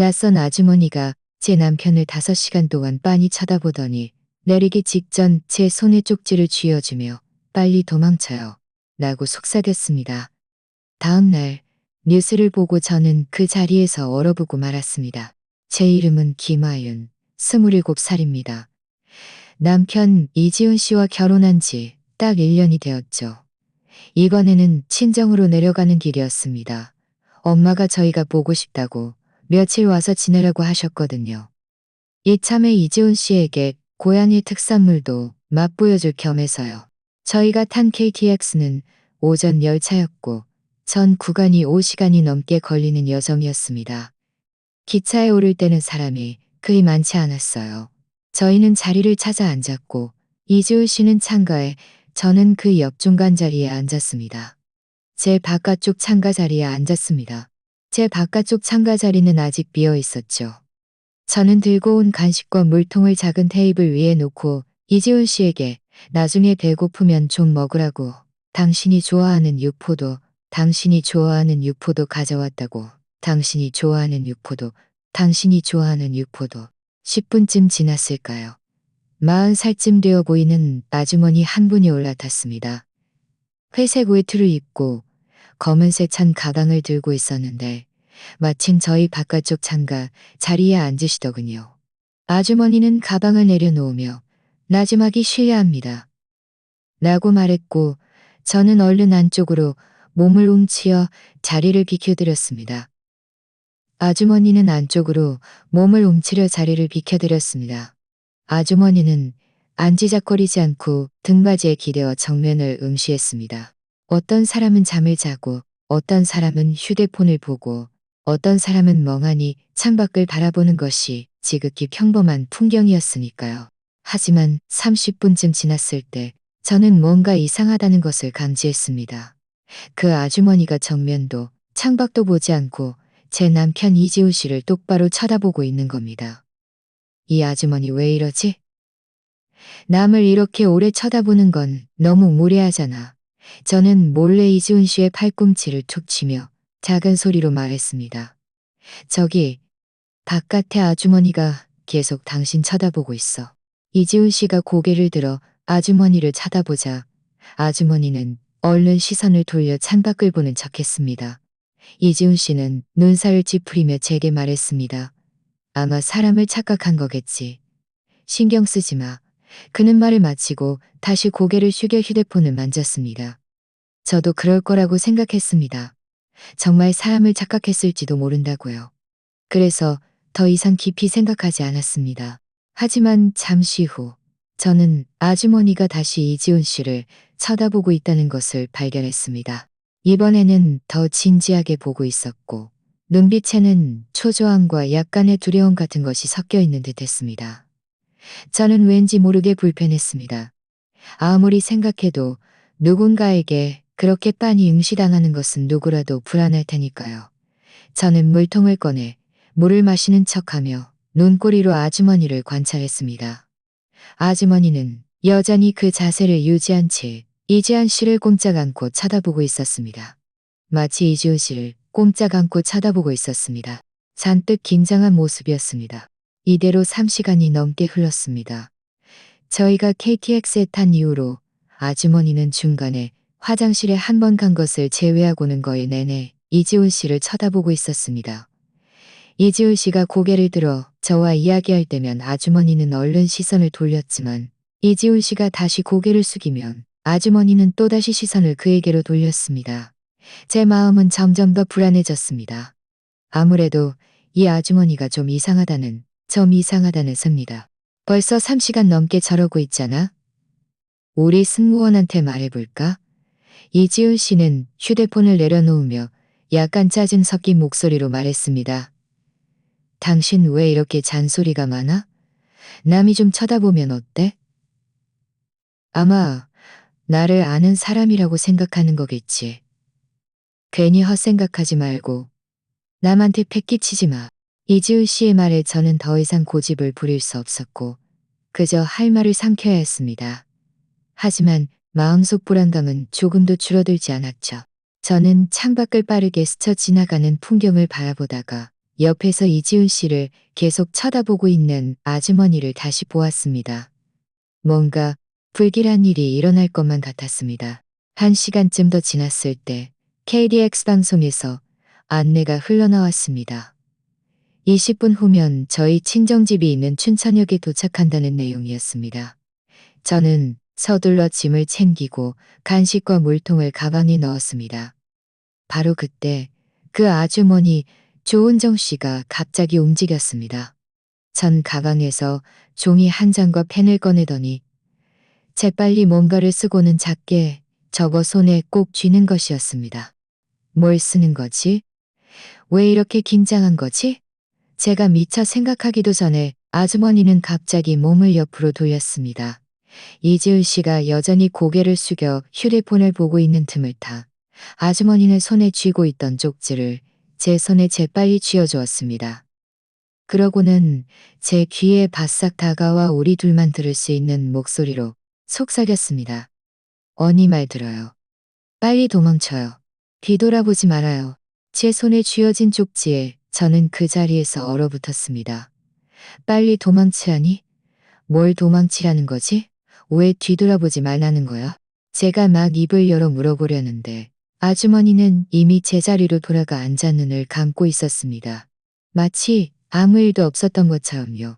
낯선 아주머니가 제 남편을 5시간 동안 빤히 쳐다보더니 내리기 직전 제 손에 쪽지를 쥐어주며 빨리 도망쳐요 라고 속삭였습니다. 다음 날 뉴스를 보고 저는 그 자리에서 얼어보고 말았습니다. 제 이름은 김아윤, 27살입니다. 남편 이지훈 씨와 결혼한 지 딱 1년이 되었죠. 이번에는 친정으로 내려가는 길이었습니다. 엄마가 저희가 보고 싶다고 며칠 와서 지내라고 하셨거든요. 이참에 이지훈 씨에게 고향의 특산물도 맛보여줄 겸해서요. 저희가 탄 KTX는 오전 열차였고 전 구간이 5시간이 넘게 걸리는 여정이었습니다. 기차에 오를 때는 사람이 그리 많지 않았어요. 저희는 자리를 찾아 앉았고 이지훈 씨는 창가에, 저는 그 옆 중간 자리에 앉았습니다. 제 바깥쪽 창가 자리에 앉았습니다. 제 바깥쪽 창가 자리는 아직 비어 있었죠. 저는 들고 온 간식과 물통을 작은 테이블 위에 놓고 이지훈 씨에게 나중에 배고프면 좀 먹으라고, 당신이 좋아하는 육포도, 당신이 좋아하는 육포도 가져왔다고, 당신이 좋아하는 육포도, 당신이 좋아하는 육포도. 10분쯤 지났을까요? 40살쯤 되어 보이는 아주머니 한 분이 올라탔습니다. 회색 외투를 입고 검은색 찬 가방을 들고 있었는데 마침 저희 바깥쪽 창가 자리에 앉으시더군요. 아주머니는 가방을 내려놓으며 나지막이 실례합니다 라고 말했고 저는 얼른 안쪽으로 몸을 움츠려 자리를 비켜드렸습니다. 아주머니는 안쪽으로 몸을 움츠려 자리를 비켜드렸습니다. 아주머니는 안지작거리지 않고 등받이에 기대어 정면을 응시했습니다. 어떤 사람은 잠을 자고 어떤 사람은 휴대폰을 보고 어떤 사람은 멍하니 창밖을 바라보는 것이 지극히 평범한 풍경이었으니까요. 하지만 30분쯤 지났을 때 저는 뭔가 이상하다는 것을 감지했습니다. 그 아주머니가 정면도 창밖도 보지 않고 제 남편 이지훈 씨를 똑바로 쳐다보고 있는 겁니다. 이 아주머니 왜 이러지? 남을 이렇게 오래 쳐다보는 건 너무 무례하잖아. 저는 몰래 이지훈 씨의 팔꿈치를 툭 치며 작은 소리로 말했습니다. 저기, 바깥에 아주머니가 계속 당신 쳐다보고 있어. 이지훈 씨가 고개를 들어 아주머니를 쳐다보자 아주머니는 얼른 시선을 돌려 창밖을 보는 척했습니다. 이지훈 씨는 눈살을 찌푸리며 제게 말했습니다. 아마 사람을 착각한 거겠지. 신경 쓰지 마. 그는 말을 마치고 다시 고개를 숙여 휴대폰을 만졌습니다. 저도 그럴 거라고 생각했습니다. 정말 사람을 착각했을지도 모른다고요. 그래서 더 이상 깊이 생각하지 않았습니다. 하지만 잠시 후 저는 아주머니가 다시 이지훈 씨를 쳐다보고 있다는 것을 발견했습니다. 이번에는 더 진지하게 보고 있었고 눈빛에는 초조함과 약간의 두려움 같은 것이 섞여 있는 듯했습니다. 저는 왠지 모르게 불편했습니다. 아무리 생각해도 누군가에게 그렇게 빤히 응시당하는 것은 누구라도 불안할 테니까요. 저는 물통을 꺼내 물을 마시는 척하며 눈꼬리로 아주머니를 관찰했습니다. 아주머니는 여전히 그 자세를 유지한 채 이지한 씨를 꼼짝 않고 쳐다보고 있었습니다. 마치 이지훈 씨를 꼼짝 않고 쳐다보고 있었습니다. 잔뜩 긴장한 모습이었습니다. 이대로 3시간이 넘게 흘렀습니다. 저희가 KTX에 탄 이후로 아주머니는 중간에 화장실에 한 번 간 것을 제외하고는 거의 내내 이지훈 씨를 쳐다보고 있었습니다. 이지훈 씨가 고개를 들어 저와 이야기할 때면 아주머니는 얼른 시선을 돌렸지만 이지훈 씨가 다시 고개를 숙이면 아주머니는 또다시 시선을 그에게로 돌렸습니다. 제 마음은 점점 더 불안해졌습니다. 아무래도 이 아주머니가 좀 이상하다는 셈니다. 벌써 3시간 넘게 저러고 있잖아. 우리 승무원한테 말해볼까? 이지훈 씨는 휴대폰을 내려놓으며 약간 짜증 섞인 목소리로 말했습니다. 당신 왜 이렇게 잔소리가 많아? 남이 좀 쳐다보면 어때? 아마 나를 아는 사람이라고 생각하는 거겠지. 괜히 헛생각하지 말고 남한테 패기치지 마. 이지훈 씨의 말에 저는 더 이상 고집을 부릴 수 없었고 그저 할 말을 삼켜야 했습니다. 하지만 마음속 불안감은 조금도 줄어들지 않았죠. 저는 창밖을 빠르게 스쳐 지나가는 풍경을 바라보다가 옆에서 이지훈 씨를 계속 쳐다보고 있는 아주머니를 다시 보았습니다. 뭔가 불길한 일이 일어날 것만 같았습니다. 1시간쯤 더 지났을 때 KDX 방송에서 안내가 흘러나왔습니다. 20분 후면 저희 친정집이 있는 춘천역에 도착한다는 내용이었습니다. 저는 서둘러 짐을 챙기고 간식과 물통을 가방에 넣었습니다. 바로 그때 그 아주머니 조은정 씨가 갑자기 움직였습니다. 전 가방에서 종이 한 장과 펜을 꺼내더니 재빨리 뭔가를 쓰고는 작게 적어 손에 꼭 쥐는 것이었습니다. 뭘 쓰는 거지? 왜 이렇게 긴장한 거지? 제가 미처 생각하기도 전에 아주머니는 갑자기 몸을 옆으로 돌렸습니다. 이지은 씨가 여전히 고개를 숙여 휴대폰을 보고 있는 틈을 타 아주머니는 손에 쥐고 있던 쪽지를 제 손에 재빨리 쥐어주었습니다. 그러고는 제 귀에 바싹 다가와 우리 둘만 들을 수 있는 목소리로 속삭였습니다. 언니 말 들어요. 빨리 도망쳐요. 뒤돌아보지 말아요. 제 손에 쥐어진 쪽지에 저는 그 자리에서 얼어붙었습니다. 빨리 도망치라니? 뭘 도망치라는 거지? 왜 뒤돌아보지 말라는 거야? 제가 막 입을 열어 물어보려는데 아주머니는 이미 제자리로 돌아가 앉아 눈을 감고 있었습니다. 마치 아무 일도 없었던 것처럼요.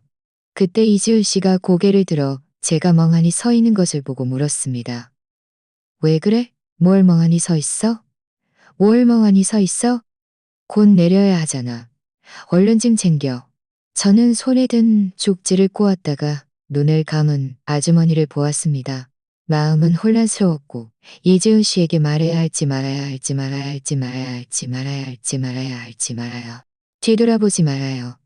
그때 이지훈 씨가 고개를 들어 제가 멍하니 서 있는 것을 보고 물었습니다. 왜 그래? 뭘 멍하니 서 있어? 뭘 멍하니 서 있어? 곧 내려야 하잖아. 얼른 짐 챙겨. 저는 손에 든 쪽지를 꼬았다가 눈을 감은 아주머니를 보았습니다. 마음은 혼란스러웠고 이지훈 씨에게 말해야 할지 말아야 할지 말아야 할지 말아야 할지 말아야 할지 말아야 할지 말아야 뒤돌아보지 말아요.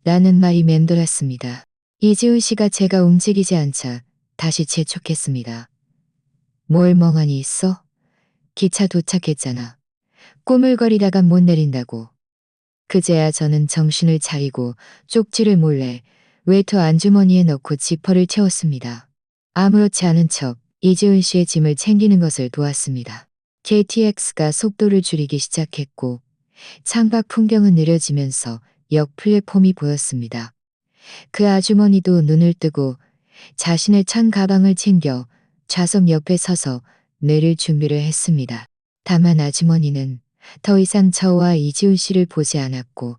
라는 말이 맴돌았습니다. 이지훈 씨가 제가 움직이지 않자 다시 재촉했습니다. 뭘 멍하니 있어? 기차 도착했잖아. 꾸물거리다가 못 내린다고. 그제야 저는 정신을 차리고 쪽지를 몰래 외투 안주머니에 넣고 지퍼를 채웠습니다. 아무렇지 않은 척 이지훈 씨의 짐을 챙기는 것을 도왔습니다. KTX가 속도를 줄이기 시작했고 창밖 풍경은 느려지면서 역 플랫폼이 보였습니다. 그 아주머니도 눈을 뜨고 자신의 찬 가방을 챙겨 좌석 옆에 서서 내릴 준비를 했습니다. 다만 아주머니는 더 이상 저와 이지훈 씨를 보지 않았고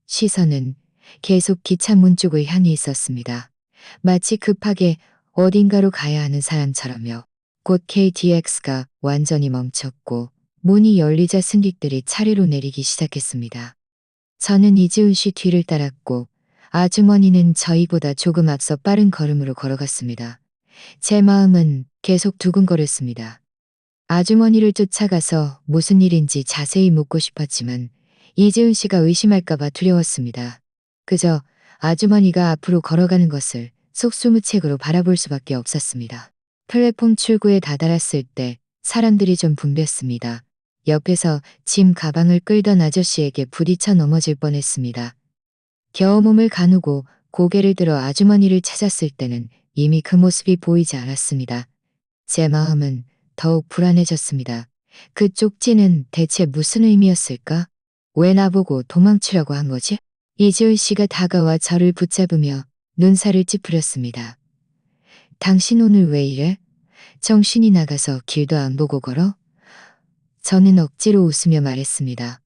시선은 계속 기차 문 쪽을 향해 있었습니다. 마치 급하게 어딘가로 가야 하는 사람처럼요. 곧 KTX가 완전히 멈췄고 문이 열리자 승객들이 차례로 내리기 시작했습니다. 저는 이지훈 씨 뒤를 따랐고 아주머니는 저희보다 조금 앞서 빠른 걸음으로 걸어갔습니다. 제 마음은 계속 두근거렸습니다. 아주머니를 쫓아가서 무슨 일인지 자세히 묻고 싶었지만 이지훈 씨가 의심할까봐 두려웠습니다. 그저 아주머니가 앞으로 걸어가는 것을 속수무책으로 바라볼 수밖에 없었습니다. 플랫폼 출구에 다다랐을 때 사람들이 좀 붐볐습니다. 옆에서 짐 가방을 끌던 아저씨에게 부딪혀 넘어질 뻔했습니다. 겨우 몸을 가누고 고개를 들어 아주머니를 찾았을 때는 이미 그 모습이 보이지 않았습니다. 제 마음은 더욱 불안해졌습니다. 그 쪽지는 대체 무슨 의미였을까? 왜 나보고 도망치라고 한 거지? 이지훈 씨가 다가와 저를 붙잡으며 눈살을 찌푸렸습니다. 당신 오늘 왜 이래? 정신이 나가서 길도 안 보고 걸어? 저는 억지로 웃으며 말했습니다.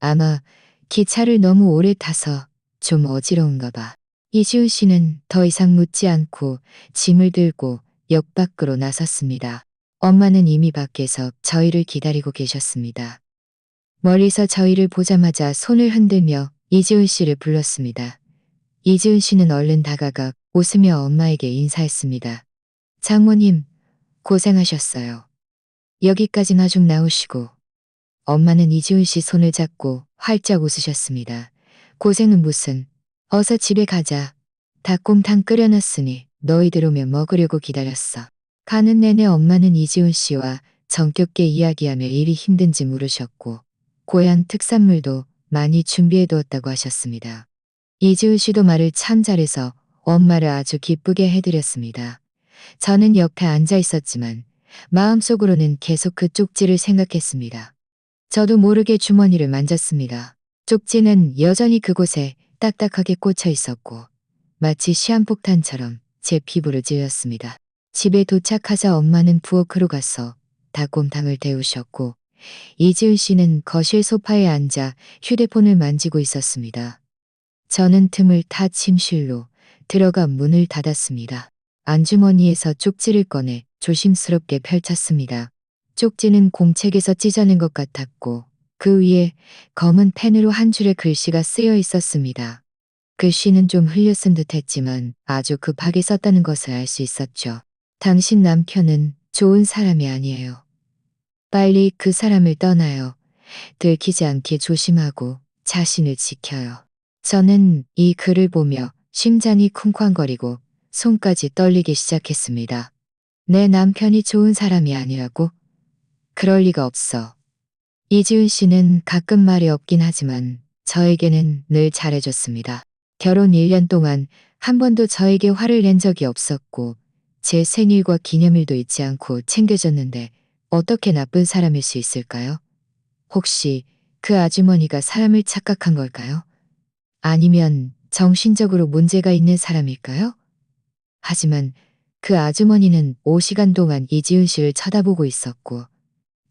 아마 기차를 너무 오래 타서 좀 어지러운가 봐. 이지훈 씨는 더 이상 묻지 않고 짐을 들고 역 밖으로 나섰습니다. 엄마는 이미 밖에서 저희를 기다리고 계셨습니다. 멀리서 저희를 보자마자 손을 흔들며 이지훈 씨를 불렀습니다. 이지훈 씨는 얼른 다가가 웃으며 엄마에게 인사했습니다. 장모님, 고생하셨어요. 여기까지나 좀 나오시고. 엄마는 이지훈 씨 손을 잡고 활짝 웃으셨습니다. 고생은 무슨. 어서 집에 가자. 닭곰탕 끓여놨으니 너희들 오면 먹으려고 기다렸어. 가는 내내 엄마는 이지훈 씨와 정겹게 이야기하며 일이 힘든지 물으셨고 고향 특산물도 많이 준비해두었다고 하셨습니다. 이지훈 씨도 말을 참 잘해서 엄마를 아주 기쁘게 해드렸습니다. 저는 옆에 앉아 있었지만 마음속으로는 계속 그 쪽지를 생각했습니다. 저도 모르게 주머니를 만졌습니다. 쪽지는 여전히 그곳에 딱딱하게 꽂혀 있었고 마치 시한폭탄처럼 제 피부를 찔렀습니다. 집에 도착하자 엄마는 부엌으로 가서 닭곰탕을 데우셨고 이지은 씨는 거실 소파에 앉아 휴대폰을 만지고 있었습니다. 저는 틈을 타 침실로 들어가 문을 닫았습니다. 안주머니에서 쪽지를 꺼내 조심스럽게 펼쳤습니다. 쪽지는 공책에서 찢어낸 것 같았고 그 위에 검은 펜으로 한 줄의 글씨가 쓰여 있었습니다. 글씨는 좀 흘려 쓴 듯했지만 아주 급하게 썼다는 것을 알 수 있었죠. 당신 남편은 좋은 사람이 아니에요. 빨리 그 사람을 떠나요. 들키지 않게 조심하고 자신을 지켜요. 저는 이 글을 보며 심장이 쿵쾅거리고 손까지 떨리기 시작했습니다. 내 남편이 좋은 사람이 아니라고? 그럴 리가 없어. 이지은 씨는 가끔 말이 없긴 하지만 저에게는 늘 잘해줬습니다. 결혼 1년 동안 한 번도 저에게 화를 낸 적이 없었고 제 생일과 기념일도 잊지 않고 챙겨줬는데 어떻게 나쁜 사람일 수 있을까요? 혹시 그 아주머니가 사람을 착각한 걸까요? 아니면 정신적으로 문제가 있는 사람일까요? 하지만 그 아주머니는 5시간 동안 이지은 씨를 쳐다보고 있었고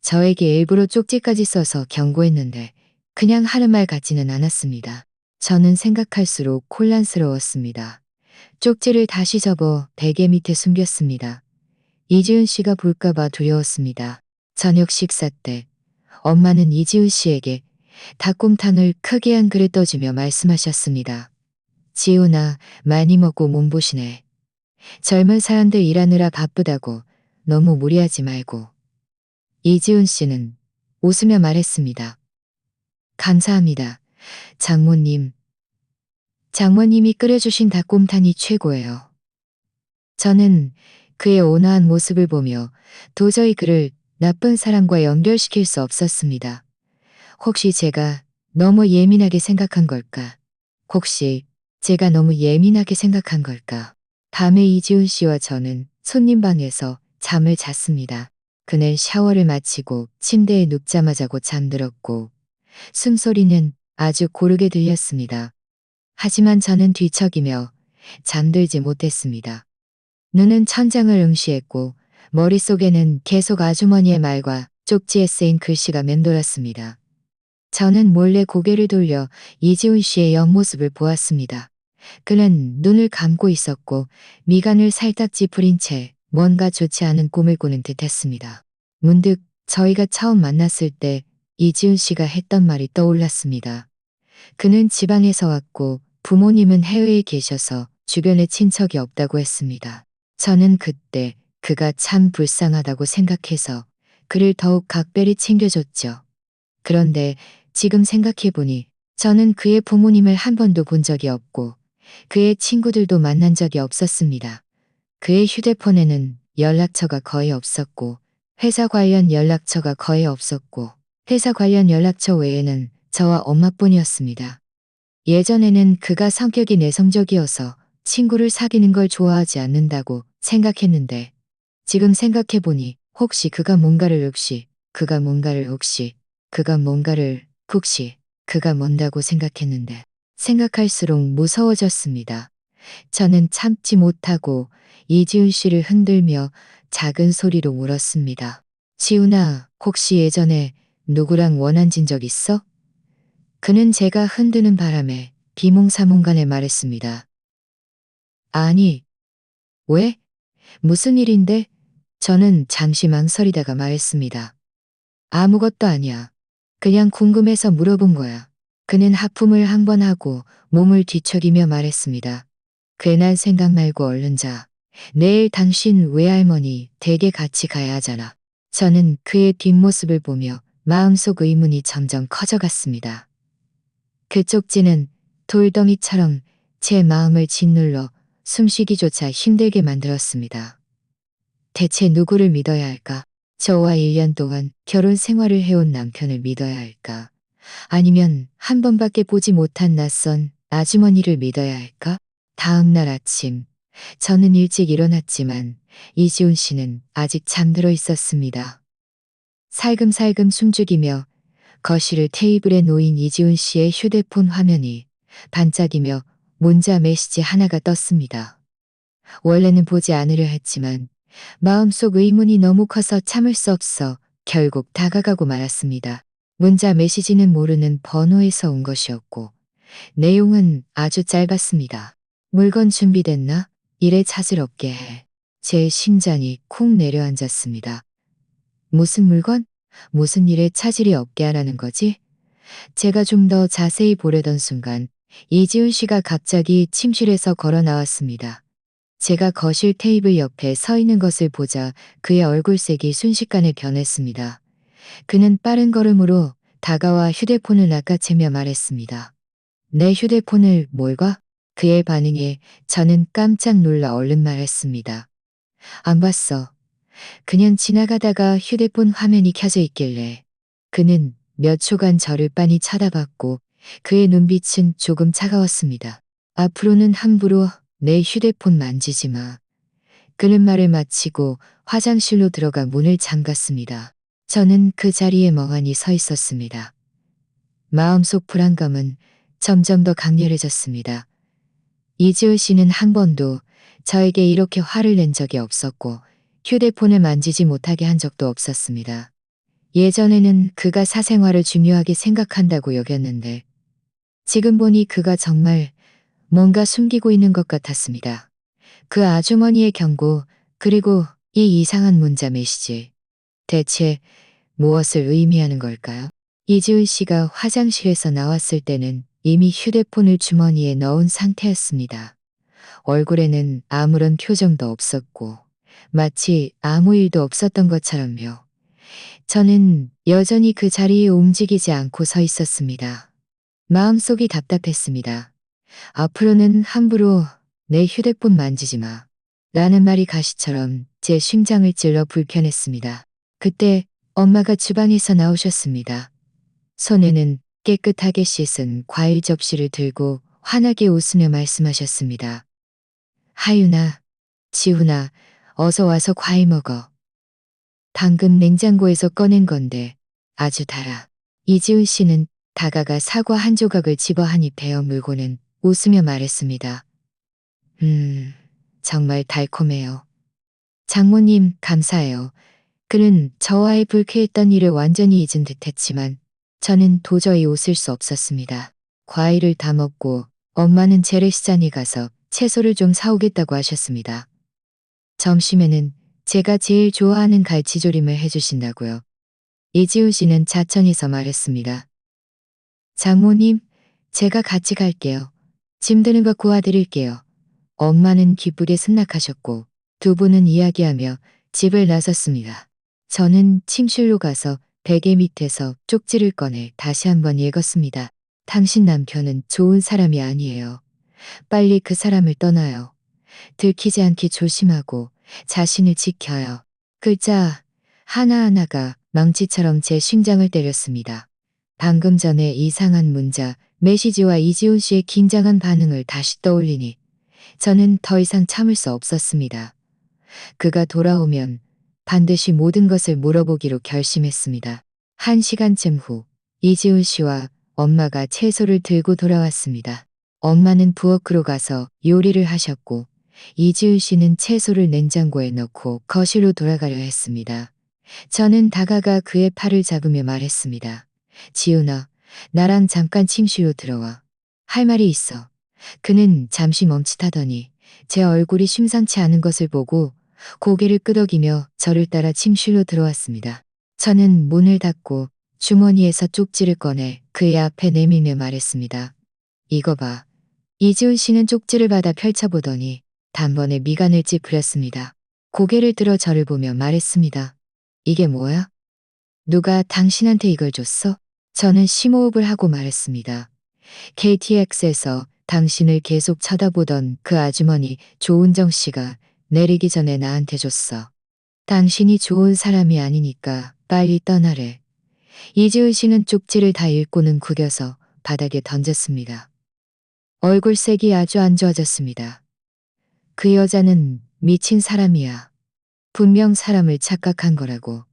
저에게 일부러 쪽지까지 써서 경고했는데 그냥 하는 말 같지는 않았습니다. 저는 생각할수록 혼란스러웠습니다. 쪽지를 다시 접어 베개 밑에 숨겼습니다. 이지은 씨가 볼까봐 두려웠습니다. 저녁 식사 때 엄마는 이지은 씨에게 닭곰탕을 크게 한 그릇 떠주며 말씀하셨습니다. 지훈아, 많이 먹고 몸보시네. 젊은 사람들 일하느라 바쁘다고 너무 무리하지 말고. 이지은 씨는 웃으며 말했습니다. 감사합니다. 장모님. 장모님이 끓여주신 닭곰탕이 최고예요. 저는 그의 온화한 모습을 보며 도저히 그를 나쁜 사람과 연결시킬 수 없었습니다. 혹시 제가 너무 예민하게 생각한 걸까? 혹시 제가 너무 예민하게 생각한 걸까? 밤에 이지훈 씨와 저는 손님 방에서 잠을 잤습니다. 그는 샤워를 마치고 침대에 눕자마자 곧 잠들었고 숨소리는 아주 고르게 들렸습니다. 하지만 저는 뒤척이며 잠들지 못했습니다. 눈은 천장을 응시했고 머릿속에는 계속 아주머니의 말과 쪽지에 쓰인 글씨가 맴돌았습니다. 저는 몰래 고개를 돌려 이지훈 씨의 옆모습을 보았습니다. 그는 눈을 감고 있었고 미간을 살짝 찌푸린 채 뭔가 좋지 않은 꿈을 꾸는 듯했습니다. 문득 저희가 처음 만났을 때 이지훈 씨가 했던 말이 떠올랐습니다. 그는 지방에서 왔고 부모님은 해외에 계셔서 주변에 친척이 없다고 했습니다. 저는 그때 그가 참 불쌍하다고 생각해서 그를 더욱 각별히 챙겨줬죠. 그런데 지금 생각해보니 저는 그의 부모님을 한 번도 본 적이 없고 그의 친구들도 만난 적이 없었습니다. 그의 휴대폰에는 연락처가 거의 없었고 회사 관련 연락처가 거의 없었고 회사 관련 연락처 외에는 저와 엄마뿐이었습니다. 예전에는 그가 성격이 내성적이어서 친구를 사귀는 걸 좋아하지 않는다고 생각했는데 지금 생각해보니 혹시 그가 뭔가를 그가 뭔다고 생각했는데 생각할수록 무서워졌습니다. 저는 참지 못하고 이지훈 씨를 흔들며 작은 소리로 물었습니다. 지훈아, 혹시 예전에 누구랑 원한진 적 있어? 그는 제가 흔드는 바람에 비몽사몽간에 말했습니다. 아니, 왜? 무슨 일인데? 저는 잠시 망설이다가 말했습니다. 아무것도 아니야. 그냥 궁금해서 물어본 거야. 그는 하품을 한 번 하고 몸을 뒤척이며 말했습니다. 괜한 생각 말고 얼른 자. 내일 당신 외할머니 댁에 같이 가야 하잖아. 저는 그의 뒷모습을 보며 마음속 의문이 점점 커져갔습니다. 그 쪽지는 돌덩이처럼 제 마음을 짓눌러 숨쉬기조차 힘들게 만들었습니다. 대체 누구를 믿어야 할까? 저와 1년 동안 결혼 생활을 해온 남편을 믿어야 할까? 아니면 한 번밖에 보지 못한 낯선 아주머니를 믿어야 할까? 다음 날 아침, 저는 일찍 일어났지만 이지훈 씨는 아직 잠들어 있었습니다. 살금살금 숨죽이며 거실 테이블에 놓인 이지훈 씨의 휴대폰 화면이 반짝이며 문자 메시지 하나가 떴습니다. 원래는 보지 않으려 했지만 마음속 의문이 너무 커서 참을 수 없어 결국 다가가고 말았습니다. 문자 메시지는 모르는 번호에서 온 것이었고 내용은 아주 짧았습니다. 물건 준비됐나? 일에 차질 없게 해. 제 심장이 쿵 내려앉았습니다. 무슨 물건? 무슨 일에 차질이 없게 하라는 거지? 제가 좀 더 자세히 보려던 순간 이지훈 씨가 갑자기 침실에서 걸어 나왔습니다. 제가 거실 테이블 옆에 서 있는 것을 보자 그의 얼굴색이 순식간에 변했습니다. 그는 빠른 걸음으로 다가와 휴대폰을 낚아채며 말했습니다. 내 휴대폰을 뭘까? 그의 반응에 저는 깜짝 놀라 얼른 말했습니다. 안 봤어. 그냥 지나가다가 휴대폰 화면이 켜져 있길래. 그는 몇 초간 저를 빤히 쳐다봤고 그의 눈빛은 조금 차가웠습니다. 앞으로는 함부로 내 휴대폰 만지지 마. 그는 말을 마치고 화장실로 들어가 문을 잠갔습니다. 저는 그 자리에 멍하니 서 있었습니다. 마음속 불안감은 점점 더 강렬해졌습니다. 이지훈 씨는 한 번도 저에게 이렇게 화를 낸 적이 없었고 휴대폰을 만지지 못하게 한 적도 없었습니다. 예전에는 그가 사생활을 중요하게 생각한다고 여겼는데 지금 보니 그가 정말 뭔가 숨기고 있는 것 같았습니다. 그 아주머니의 경고 그리고 이 이상한 문자 메시지. 대체 무엇을 의미하는 걸까요? 이지훈 씨가 화장실에서 나왔을 때는 이미 휴대폰을 주머니에 넣은 상태였습니다. 얼굴에는 아무런 표정도 없었고 마치 아무 일도 없었던 것처럼요. 저는 여전히 그 자리에 움직이지 않고 서 있었습니다. 마음속이 답답했습니다. 앞으로는 함부로 내 휴대폰 만지지 마. 라는 말이 가시처럼 제 심장을 찔러 불편했습니다. 그때 엄마가 주방에서 나오셨습니다. 손에는 깨끗하게 씻은 과일 접시를 들고 환하게 웃으며 말씀하셨습니다. 하윤아, 지훈아, 어서 와서 과일 먹어. 방금 냉장고에서 꺼낸 건데 아주 달아. 이지훈 씨는 다가가 사과 한 조각을 집어 한 입 베어 물고는 웃으며 말했습니다. 정말 달콤해요. 장모님, 감사해요. 그는 저와의 불쾌했던 일을 완전히 잊은 듯 했지만 저는 도저히 웃을 수 없었습니다. 과일을 다 먹고 엄마는 재래시장에 가서 채소를 좀 사오겠다고 하셨습니다. 점심에는 제가 제일 좋아하는 갈치조림을 해주신다고요. 이지훈 씨는 자청해서 말했습니다. 장모님, 제가 같이 갈게요. 짐 드는 거 도와드릴게요. 엄마는 기쁘게 승낙하셨고 두 분은 이야기하며 집을 나섰습니다. 저는 침실로 가서 베개 밑에서 쪽지를 꺼내 다시 한번 읽었습니다. 당신 남편은 좋은 사람이 아니에요. 빨리 그 사람을 떠나요. 들키지 않게 조심하고 자신을 지켜요. 글자 하나하나가 망치처럼 제 심장을 때렸습니다. 방금 전에 이상한 문자, 메시지와 이지훈 씨의 긴장한 반응을 다시 떠올리니 저는 더 이상 참을 수 없었습니다. 그가 돌아오면 반드시 모든 것을 물어보기로 결심했습니다. 1시간쯤 후 이지훈 씨와 엄마가 채소를 들고 돌아왔습니다. 엄마는 부엌으로 가서 요리를 하셨고 이지훈 씨는 채소를 냉장고에 넣고 거실로 돌아가려 했습니다. 저는 다가가 그의 팔을 잡으며 말했습니다. 지훈아, 나랑 잠깐 침실로 들어와. 할 말이 있어. 그는 잠시 멈칫하더니 제 얼굴이 심상치 않은 것을 보고 고개를 끄덕이며 저를 따라 침실로 들어왔습니다. 저는 문을 닫고 주머니에서 쪽지를 꺼내 그의 앞에 내밀며 말했습니다. 이거 봐. 이지훈 씨는 쪽지를 받아 펼쳐보더니 단번에 미간을 찌푸렸습니다. 고개를 들어 저를 보며 말했습니다. 이게 뭐야? 누가 당신한테 이걸 줬어? 저는 심호흡을 하고 말했습니다. KTX에서 당신을 계속 쳐다보던 그 아주머니 조은정 씨가 내리기 전에 나한테 줬어. 당신이 좋은 사람이 아니니까 빨리 떠나래. 이지훈 씨는 쪽지를 다 읽고는 구겨서 바닥에 던졌습니다. 얼굴색이 아주 안 좋아졌습니다. 그 여자는 미친 사람이야. 분명 사람을 착각한 거라고.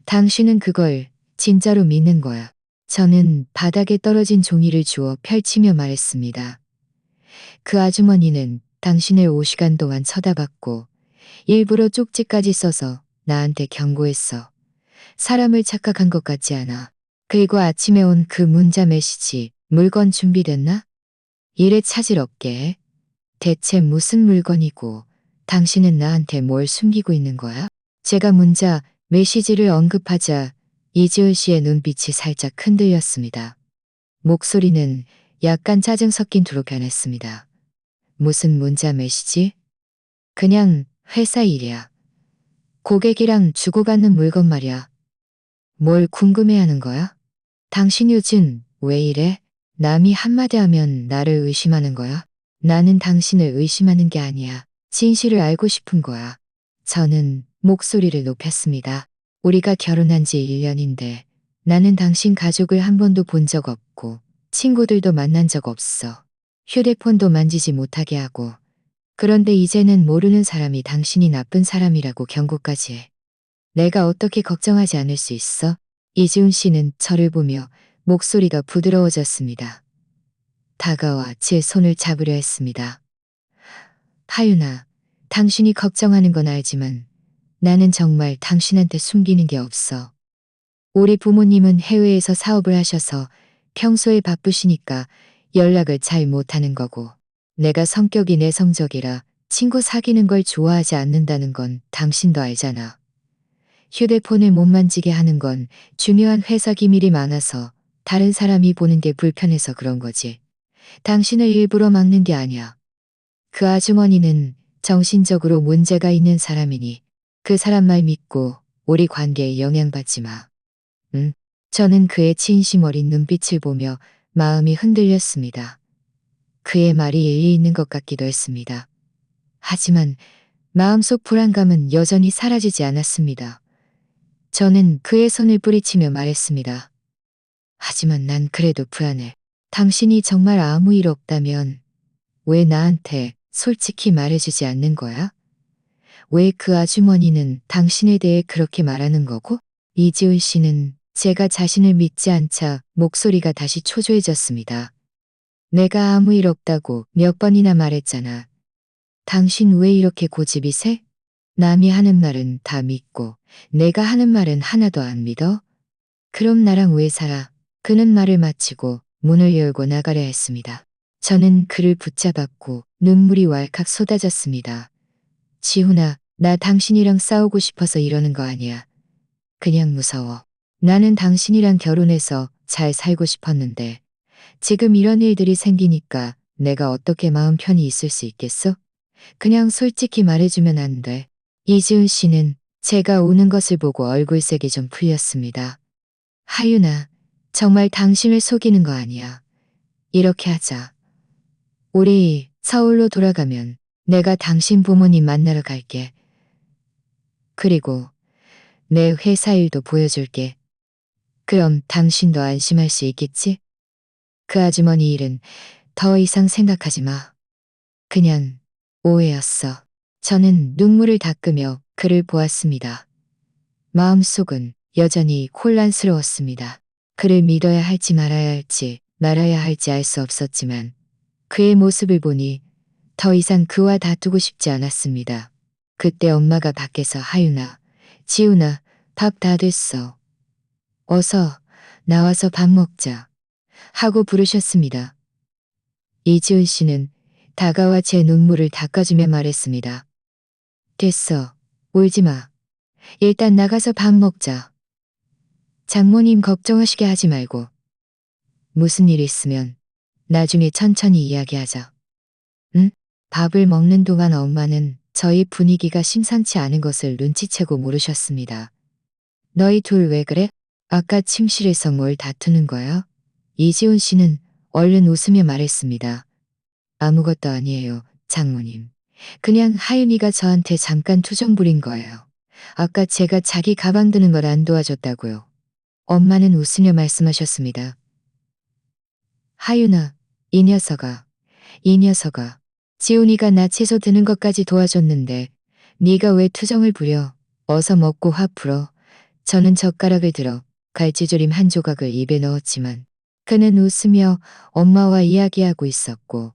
당신은 그걸 진짜로 믿는 거야. 저는 바닥에 떨어진 종이를 주워 펼치며 말했습니다. 그 아주머니는 당신을 5시간 동안 쳐다봤고 일부러 쪽지까지 써서 나한테 경고했어. 사람을 착각한 것 같지 않아. 그리고 아침에 온 그 문자 메시지, 물건 준비됐나? 일에 차질 없게. 대체 무슨 물건이고 당신은 나한테 뭘 숨기고 있는 거야? 제가 문자, 메시지를 언급하자 이지은 씨의 눈빛이 살짝 흔들렸습니다. 목소리는 약간 짜증 섞인 투로 변했습니다. 무슨 문자 메시지? 그냥 회사 일이야. 고객이랑 주고받는 물건 말이야. 뭘 궁금해하는 거야? 당신 요즘 왜 이래? 남이 한마디 하면 나를 의심하는 거야? 나는 당신을 의심하는 게 아니야. 진실을 알고 싶은 거야. 저는 목소리를 높였습니다. 우리가 결혼한 지 1년인데 나는 당신 가족을 한 번도 본 적 없고 친구들도 만난 적 없어. 휴대폰도 만지지 못하게 하고. 그런데 이제는 모르는 사람이 당신이 나쁜 사람이라고 경고까지 해. 내가 어떻게 걱정하지 않을 수 있어? 이지훈 씨는 저를 보며 목소리가 부드러워졌습니다. 다가와 제 손을 잡으려 했습니다. 하윤아, 당신이 걱정하는 건 알지만 나는 정말 당신한테 숨기는 게 없어. 우리 부모님은 해외에서 사업을 하셔서 평소에 바쁘시니까 연락을 잘 못하는 거고, 내가 성격이 내성적이라 친구 사귀는 걸 좋아하지 않는다는 건 당신도 알잖아. 휴대폰을 못 만지게 하는 건 중요한 회사 기밀이 많아서 다른 사람이 보는 게 불편해서 그런 거지. 당신을 일부러 막는 게 아니야. 그 아주머니는 정신적으로 문제가 있는 사람이니 그 사람 말 믿고 우리 관계에 영향받지 마. 응? 저는 그의 진심 어린 눈빛을 보며 마음이 흔들렸습니다. 그의 말이 일리 있는 것 같기도 했습니다. 하지만 마음속 불안감은 여전히 사라지지 않았습니다. 저는 그의 손을 뿌리치며 말했습니다. 하지만 난 그래도 불안해. 당신이 정말 아무 일 없다면 왜 나한테 솔직히 말해주지 않는 거야? 왜 그 아주머니는 당신에 대해 그렇게 말하는 거고? 이지훈 씨는 제가 자신을 믿지 않자 목소리가 다시 초조해졌습니다. 내가 아무 일 없다고 몇 번이나 말했잖아. 당신 왜 이렇게 고집이 세? 남이 하는 말은 다 믿고 내가 하는 말은 하나도 안 믿어? 그럼 나랑 왜 살아? 그는 말을 마치고 문을 열고 나가려 했습니다. 저는 그를 붙잡았고 눈물이 왈칵 쏟아졌습니다. 지훈아, 나 당신이랑 싸우고 싶어서 이러는 거 아니야. 그냥 무서워. 나는 당신이랑 결혼해서 잘 살고 싶었는데 지금 이런 일들이 생기니까 내가 어떻게 마음 편히 있을 수 있겠어? 그냥 솔직히 말해주면 안 돼. 이지훈 씨는 제가 우는 것을 보고 얼굴색이 좀 풀렸습니다. 하윤아, 정말 당신을 속이는 거 아니야. 이렇게 하자. 우리 서울로 돌아가면 내가 당신 부모님 만나러 갈게. 그리고 내 회사 일도 보여줄게. 그럼 당신도 안심할 수 있겠지? 그 아주머니 일은 더 이상 생각하지 마. 그냥 오해였어. 저는 눈물을 닦으며 그를 보았습니다. 마음속은 여전히 혼란스러웠습니다. 그를 믿어야 할지 말아야 할지 말아야 할지 알 수 없었지만 그의 모습을 보니 더 이상 그와 다투고 싶지 않았습니다. 그때 엄마가 밖에서 하윤아, 지훈아, 밥 다 됐어. 어서 나와서 밥 먹자. 하고 부르셨습니다. 이지훈 씨는 다가와 제 눈물을 닦아주며 말했습니다. 됐어. 울지 마. 일단 나가서 밥 먹자. 장모님 걱정하시게 하지 말고. 무슨 일 있으면 나중에 천천히 이야기하자. 응? 밥을 먹는 동안 엄마는 저희 분위기가 심상치 않은 것을 눈치채고 물으셨습니다. 너희 둘 왜 그래? 아까 침실에서 뭘 다투는 거야? 이지훈 씨는 얼른 웃으며 말했습니다. 아무것도 아니에요, 장모님. 그냥 하윤이가 저한테 잠깐 투정 부린 거예요. 아까 제가 자기 가방 드는 걸 안 도와줬다고요. 엄마는 웃으며 말씀하셨습니다. 하윤아, 이 녀석아. 지훈이가 나 채소 드는 것까지 도와줬는데 네가 왜 투정을 부려? 어서 먹고 화 풀어. 저는 젓가락을 들어 갈치조림 한 조각을 입에 넣었지만 그는 웃으며 엄마와 이야기하고 있었고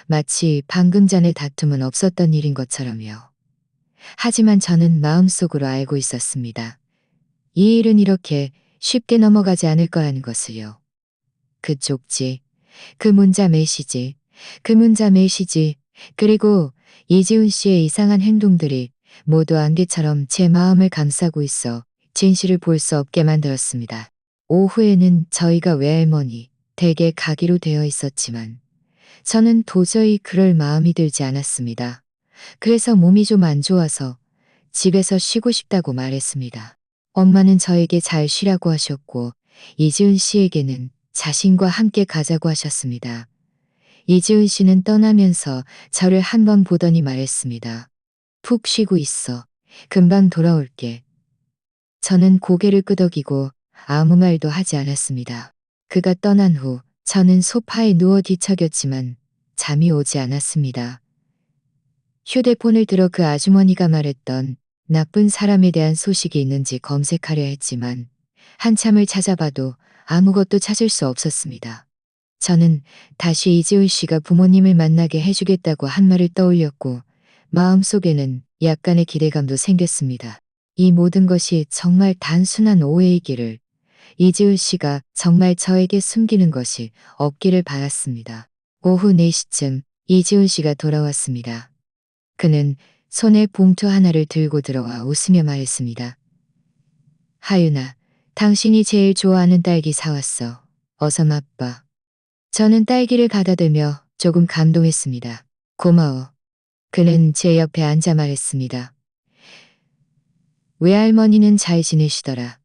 마치 방금 전의 다툼은 없었던 일인 것처럼요. 하지만 저는 마음속으로 알고 있었습니다. 이 일은 이렇게 쉽게 넘어가지 않을 거라는 것을요. 그 쪽지, 그 문자 메시지, 그 문자 메시지, 그리고 이지훈 씨의 이상한 행동들이 모두 안개처럼 제 마음을 감싸고 있어 진실을 볼 수 없게 만들었습니다. 오후에는 저희가 외할머니 댁에 가기로 되어 있었지만 저는 도저히 그럴 마음이 들지 않았습니다. 그래서 몸이 좀 안 좋아서 집에서 쉬고 싶다고 말했습니다. 엄마는 저에게 잘 쉬라고 하셨고 이지훈 씨에게는 자신과 함께 가자고 하셨습니다. 이지훈 씨는 떠나면서 저를 한 번 보더니 말했습니다. 푹 쉬고 있어. 금방 돌아올게. 저는 고개를 끄덕이고 아무 말도 하지 않았습니다. 그가 떠난 후 저는 소파에 누워 뒤척였지만 잠이 오지 않았습니다. 휴대폰을 들어 그 아주머니가 말했던 나쁜 사람에 대한 소식이 있는지 검색하려 했지만 한참을 찾아봐도 아무것도 찾을 수 없었습니다. 저는 다시 이지훈 씨가 부모님을 만나게 해주겠다고 한 말을 떠올렸고 마음속에는 약간의 기대감도 생겼습니다. 이 모든 것이 정말 단순한 오해이기를, 이지훈 씨가 정말 저에게 숨기는 것이 없기를 바랐습니다. 오후 4시쯤 이지훈 씨가 돌아왔습니다. 그는 손에 봉투 하나를 들고 들어와 웃으며 말했습니다. 하윤아, 당신이 제일 좋아하는 딸기 사왔어. 어서 맛봐. 저는 딸기를 받아들며 조금 감동했습니다. 고마워. 그는 제 옆에 앉아 말했습니다. 외할머니는 잘 지내시더라.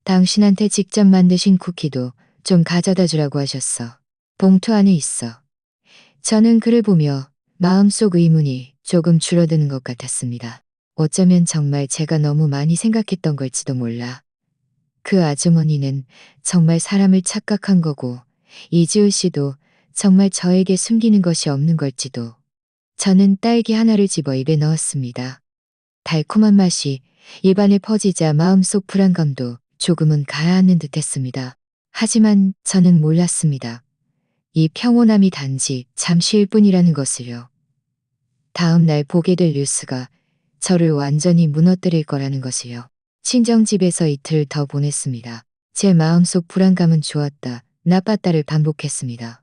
당신한테 직접 만드신 쿠키도 좀 가져다 주라고 하셨어. 봉투 안에 있어. 저는 그를 보며 마음속 의문이 조금 줄어드는 것 같았습니다. 어쩌면 정말 제가 너무 많이 생각했던 걸지도 몰라. 그 아주머니는 정말 사람을 착각한 거고 이지우 씨도 정말 저에게 숨기는 것이 없는 걸지도. 저는 딸기 하나를 집어 입에 넣었습니다. 달콤한 맛이 입안에 퍼지자 마음속 불안감도 조금은 가라앉는 듯했습니다. 하지만 저는 몰랐습니다. 이 평온함이 단지 잠시일 뿐이라는 것을요. 다음 날 보게 될 뉴스가 저를 완전히 무너뜨릴 거라는 것을요. 친정집에서 이틀 더 보냈습니다. 제 마음속 불안감은 좋았다, 나빴다를 반복했습니다.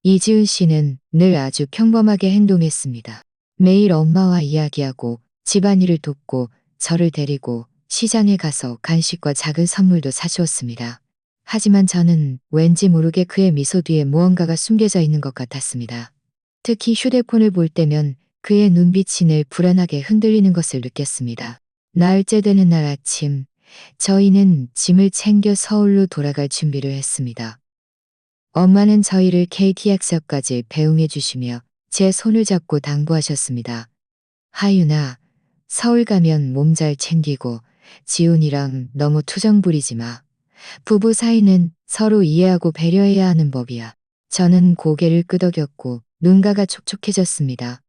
이지훈 씨는 늘 아주 평범하게 행동했습니다. 매일 엄마와 이야기하고 집안일을 돕고 저를 데리고 시장에 가서 간식과 작은 선물도 사주었습니다. 하지만 저는 왠지 모르게 그의 미소 뒤에 무언가가 숨겨져 있는 것 같았습니다. 특히 휴대폰을 볼 때면 그의 눈빛이 늘 불안하게 흔들리는 것을 느꼈습니다. 나흘째 되는 날 아침, 저희는 짐을 챙겨 서울로 돌아갈 준비를 했습니다. 엄마는 저희를 KTX역까지 배웅해 주시며 제 손을 잡고 당부하셨습니다. 하윤아, 서울 가면 몸 잘 챙기고 지훈이랑 너무 투정 부리지 마. 부부 사이는 서로 이해하고 배려해야 하는 법이야. 저는 고개를 끄덕였고 눈가가 촉촉해졌습니다.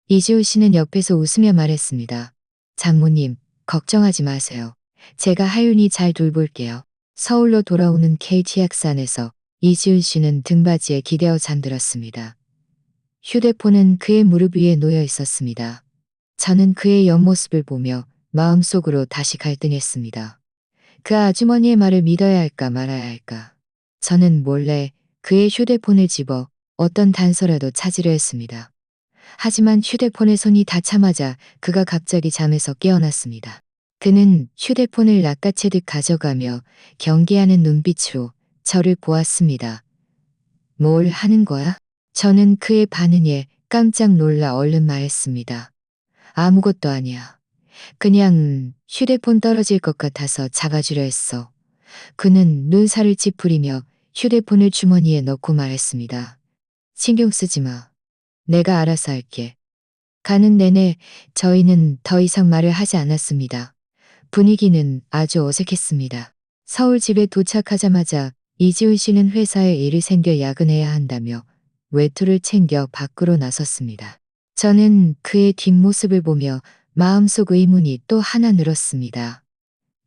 이지우 씨는 옆에서 웃으며 말했습니다. 장모님, 걱정하지 마세요. 제가 하윤이 잘 돌볼게요. 서울로 돌아오는 KTX 안에서 이지훈 씨는 등받이에 기대어 잠들었습니다. 휴대폰은 그의 무릎 위에 놓여 있었습니다. 저는 그의 옆모습을 보며 마음속으로 다시 갈등했습니다. 그 아주머니의 말을 믿어야 할까 말아야 할까. 저는 몰래 그의 휴대폰을 집어 어떤 단서라도 찾으려 했습니다. 하지만 휴대폰에 손이 닿자마자 그가 갑자기 잠에서 깨어났습니다. 그는 휴대폰을 낚아채듯 가져가며 경계하는 눈빛으로 저를 보았습니다. 뭘 하는 거야? 저는 그의 반응에 깜짝 놀라 얼른 말했습니다. 아무것도 아니야. 그냥 휴대폰 떨어질 것 같아서 잡아주려 했어. 그는 눈살을 찌푸리며 휴대폰을 주머니에 넣고 말했습니다. 신경 쓰지 마. 내가 알아서 할게. 가는 내내 저희는 더 이상 말을 하지 않았습니다. 분위기는 아주 어색했습니다. 서울 집에 도착하자마자 이지훈 씨는 회사에 일이 생겨 야근해야 한다며 외투를 챙겨 밖으로 나섰습니다. 저는 그의 뒷모습을 보며 마음속 의문이 또 하나 늘었습니다.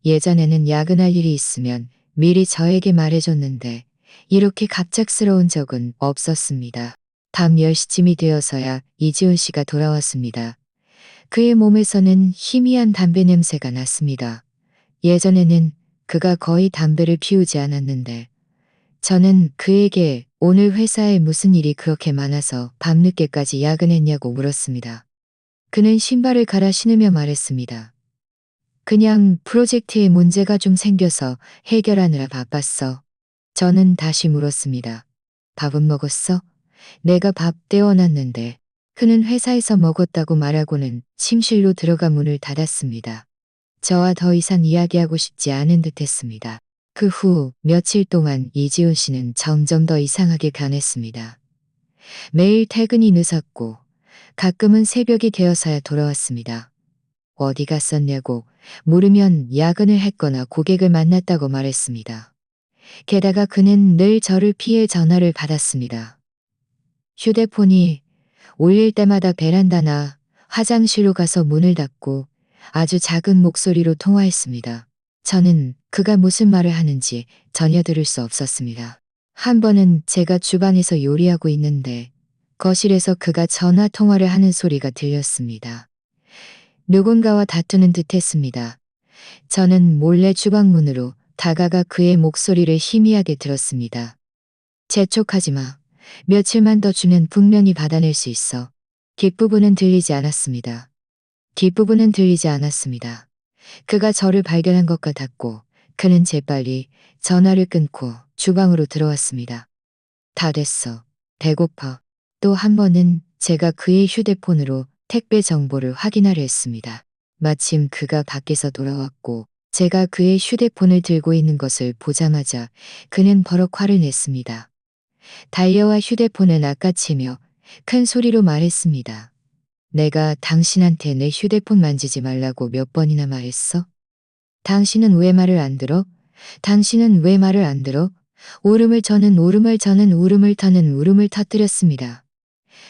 예전에는 야근할 일이 있으면 미리 저에게 말해줬는데 이렇게 갑작스러운 적은 없었습니다. 밤 10시쯤이 되어서야 이지훈 씨가 돌아왔습니다. 그의 몸에서는 희미한 담배 냄새가 났습니다. 예전에는 그가 거의 담배를 피우지 않았는데 저는 그에게 오늘 회사에 무슨 일이 그렇게 많아서 밤늦게까지 야근했냐고 물었습니다. 그는 신발을 갈아 신으며 말했습니다. 그냥 프로젝트에 문제가 좀 생겨서 해결하느라 바빴어. 저는 다시 물었습니다. 밥은 먹었어? 내가 밥 떼어놨는데. 그는 회사에서 먹었다고 말하고는 침실로 들어가 문을 닫았습니다. 저와 더 이상 이야기하고 싶지 않은 듯 했습니다. 그 후 며칠 동안 이지훈 씨는 점점 더 이상하게 변했습니다. 매일 퇴근이 늦었고 가끔은 새벽이 되어서야 돌아왔습니다. 어디 갔었냐고 물으면 야근을 했거나 고객을 만났다고 말했습니다. 게다가 그는 늘 저를 피해 전화를 받았습니다. 휴대폰이 울릴 때마다 베란다나 화장실로 가서 문을 닫고 아주 작은 목소리로 통화했습니다. 저는 그가 무슨 말을 하는지 전혀 들을 수 없었습니다. 한 번은 제가 주방에서 요리하고 있는데 거실에서 그가 전화 통화를 하는 소리가 들렸습니다. 누군가와 다투는 듯 했습니다. 저는 몰래 주방문으로 다가가 그의 목소리를 희미하게 들었습니다. 재촉하지 마. 며칠만 더 주면 분명히 받아낼 수 있어. 뒷부분은 들리지 않았습니다. 뒷부분은 들리지 않았습니다. 그가 저를 발견한 것 같았고 그는 재빨리 전화를 끊고 주방으로 들어왔습니다. 다 됐어. 배고파. 또 한 번은 제가 그의 휴대폰으로 택배 정보를 확인하려 했습니다. 마침 그가 밖에서 돌아왔고 제가 그의 휴대폰을 들고 있는 것을 보자마자 그는 버럭 화를 냈습니다. 달려와 휴대폰을 낚아채며 큰 소리로 말했습니다. 내가 당신한테 내 휴대폰 만지지 말라고 몇 번이나 말했어? 당신은 왜 말을 안 들어? 당신은 왜 말을 안 들어? 울음을 저는 울음을 터는 울음을 터뜨렸습니다.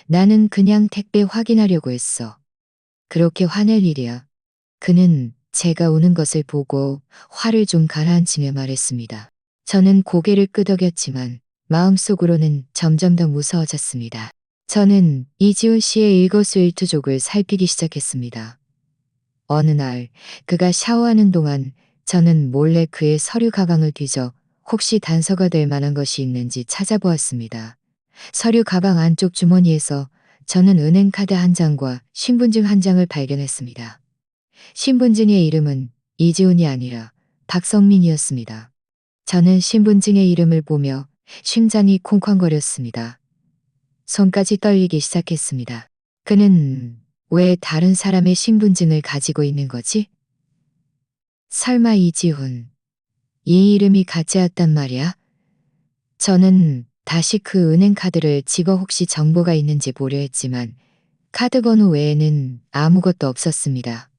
나는 그냥 택배 확인하려고 했어. 그렇게 화낼 일이야. 그는 제가 우는 것을 보고 화를 좀 가라앉히며 말했습니다. 저는 고개를 끄덕였지만 마음속으로는 점점 더 무서워졌습니다. 저는 이지훈 씨의 일거수일투족을 살피기 시작했습니다. 어느 날 그가 샤워하는 동안 저는 몰래 그의 서류 가방을 뒤져 혹시 단서가 될 만한 것이 있는지 찾아보았습니다. 서류 가방 안쪽 주머니에서 저는 은행카드 한 장과 신분증 한 장을 발견했습니다. 신분증의 이름은 이지훈이 아니라 박성민이었습니다. 저는 신분증의 이름을 보며 심장이 콩쾅거렸습니다. 손까지 떨리기 시작했습니다. 그는 왜 다른 사람의 신분증을 가지고 있는 거지? 설마 이지훈. 이 이름이 가짜였단 말이야? 저는 다시 그 은행 카드를 집어 혹시 정보가 있는지 보려 했지만 카드 번호 외에는 아무것도 없었습니다.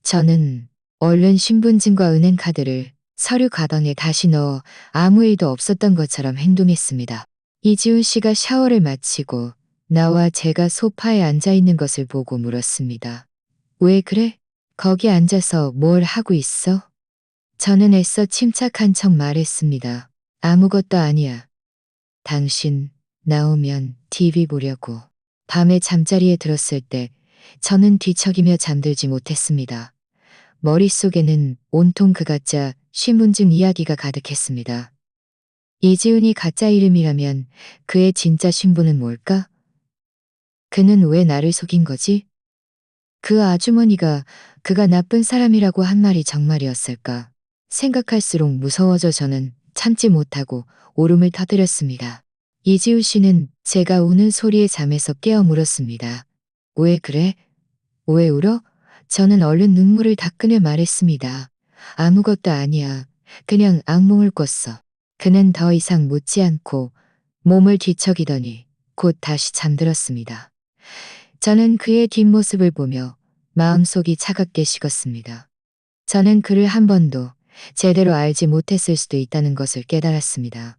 저는 얼른 신분증과 은행 카드를 서류 가방에 다시 넣어 아무 일도 없었던 것처럼 행동했습니다. 이지훈 씨가 샤워를 마치고 나와 제가 소파에 앉아 있는 것을 보고 물었습니다. 왜 그래? 거기 앉아서 뭘 하고 있어? 저는 애써 침착한 척 말했습니다. 아무것도 아니야. 당신 나오면 TV 보려고. 밤에 잠자리에 들었을 때 저는 뒤척이며 잠들지 못했습니다. 머릿속에는 온통 그 가짜 신분증 이야기가 가득했습니다. 이지훈이 가짜 이름이라면 그의 진짜 신분은 뭘까? 그는 왜 나를 속인 거지? 그 아주머니가 그가 나쁜 사람이라고 한 말이 정말이었을까? 생각할수록 무서워져 저는 참지 못하고 울음을 터뜨렸습니다. 이지훈 씨는 제가 우는 소리에 잠에서 깨어 물었습니다. 왜 그래? 왜 울어? 저는 얼른 눈물을 닦으며 말했습니다. 아무것도 아니야. 그냥 악몽을 꿨어. 그는 더 이상 묻지 않고 몸을 뒤척이더니 곧 다시 잠들었습니다. 저는 그의 뒷모습을 보며 마음속이 차갑게 식었습니다. 저는 그를 한 번도 제대로 알지 못했을 수도 있다는 것을 깨달았습니다.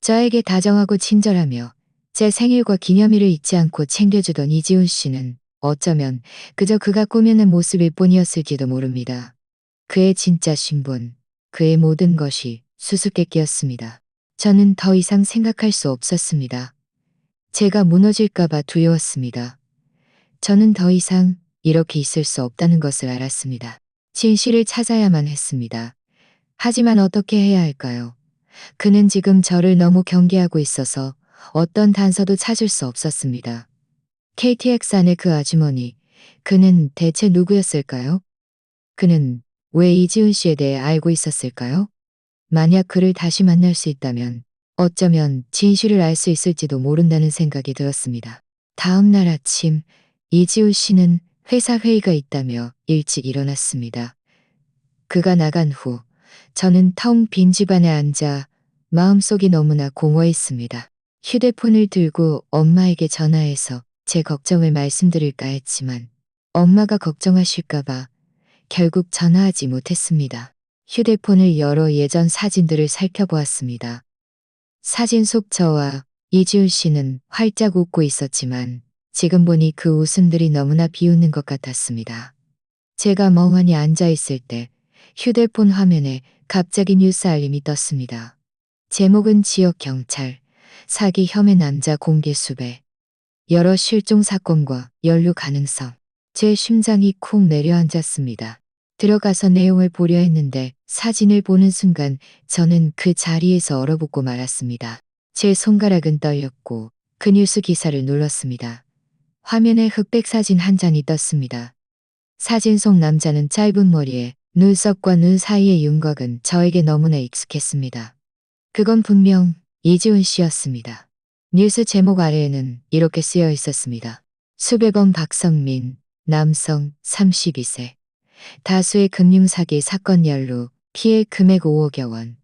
저에게 다정하고 친절하며 제 생일과 기념일을 잊지 않고 챙겨주던 이지훈 씨는 어쩌면 그저 그가 꾸미는 모습일 뿐이었을지도 모릅니다. 그의 진짜 신분, 그의 모든 것이 수수께끼였습니다. 저는 더 이상 생각할 수 없었습니다. 제가 무너질까봐 두려웠습니다. 저는 더 이상 이렇게 있을 수 없다는 것을 알았습니다. 진실을 찾아야만 했습니다. 하지만 어떻게 해야 할까요? 그는 지금 저를 너무 경계하고 있어서 어떤 단서도 찾을 수 없었습니다. KTX 안의 그 아주머니, 그는 대체 누구였을까요? 그는 왜 이지훈 씨에 대해 알고 있었을까요? 만약 그를 다시 만날 수 있다면 어쩌면 진실을 알 수 있을지도 모른다는 생각이 들었습니다. 다음 날 아침 이지훈 씨는 회사 회의가 있다며 일찍 일어났습니다. 그가 나간 후 저는 텅 빈 집안에 앉아 마음속이 너무나 공허했습니다. 휴대폰을 들고 엄마에게 전화해서 제 걱정을 말씀드릴까 했지만 엄마가 걱정하실까봐 결국 전화하지 못했습니다. 휴대폰을 열어 예전 사진들을 살펴보았습니다. 사진 속 저와 이지훈 씨는 활짝 웃고 있었지만 지금 보니 그 웃음들이 너무나 비웃는 것 같았습니다. 제가 멍하니 앉아 있을 때 휴대폰 화면에 갑자기 뉴스 알림이 떴습니다. 제목은 지역 경찰, 사기 혐의 남자 공개 수배, 여러 실종 사건과 연루 가능성. 제 심장이 쿵 내려앉았습니다. 들어가서 내용을 보려 했는데 사진을 보는 순간 저는 그 자리에서 얼어붙고 말았습니다. 제 손가락은 떨렸고 그 뉴스 기사를 눌렀습니다. 화면에 흑백 사진 한 장이 떴습니다. 사진 속 남자는 짧은 머리에 눈썹과 눈 사이의 윤곽은 저에게 너무나 익숙했습니다. 그건 분명 이지훈 씨였습니다. 뉴스 제목 아래에는 이렇게 쓰여 있었습니다. 수배범 박성민, 남성 32세. 다수의 금융사기 사건 연루, 피해 금액 5억여 원.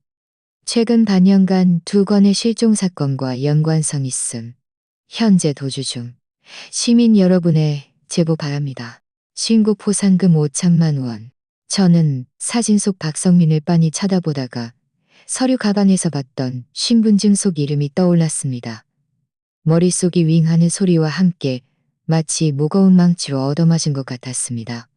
최근 반년간 2건의 실종 사건과 연관성 있음. 현재 도주 중. 시민 여러분의 제보 바랍니다. 신고 포상금 5천만 원. 저는 사진 속 박성민을 빤히 쳐다보다가 서류 가방에서 봤던 신분증 속 이름이 떠올랐습니다. 머릿속이 윙하는 소리와 함께 마치 무거운 망치로 얻어맞은 것 같았습니다.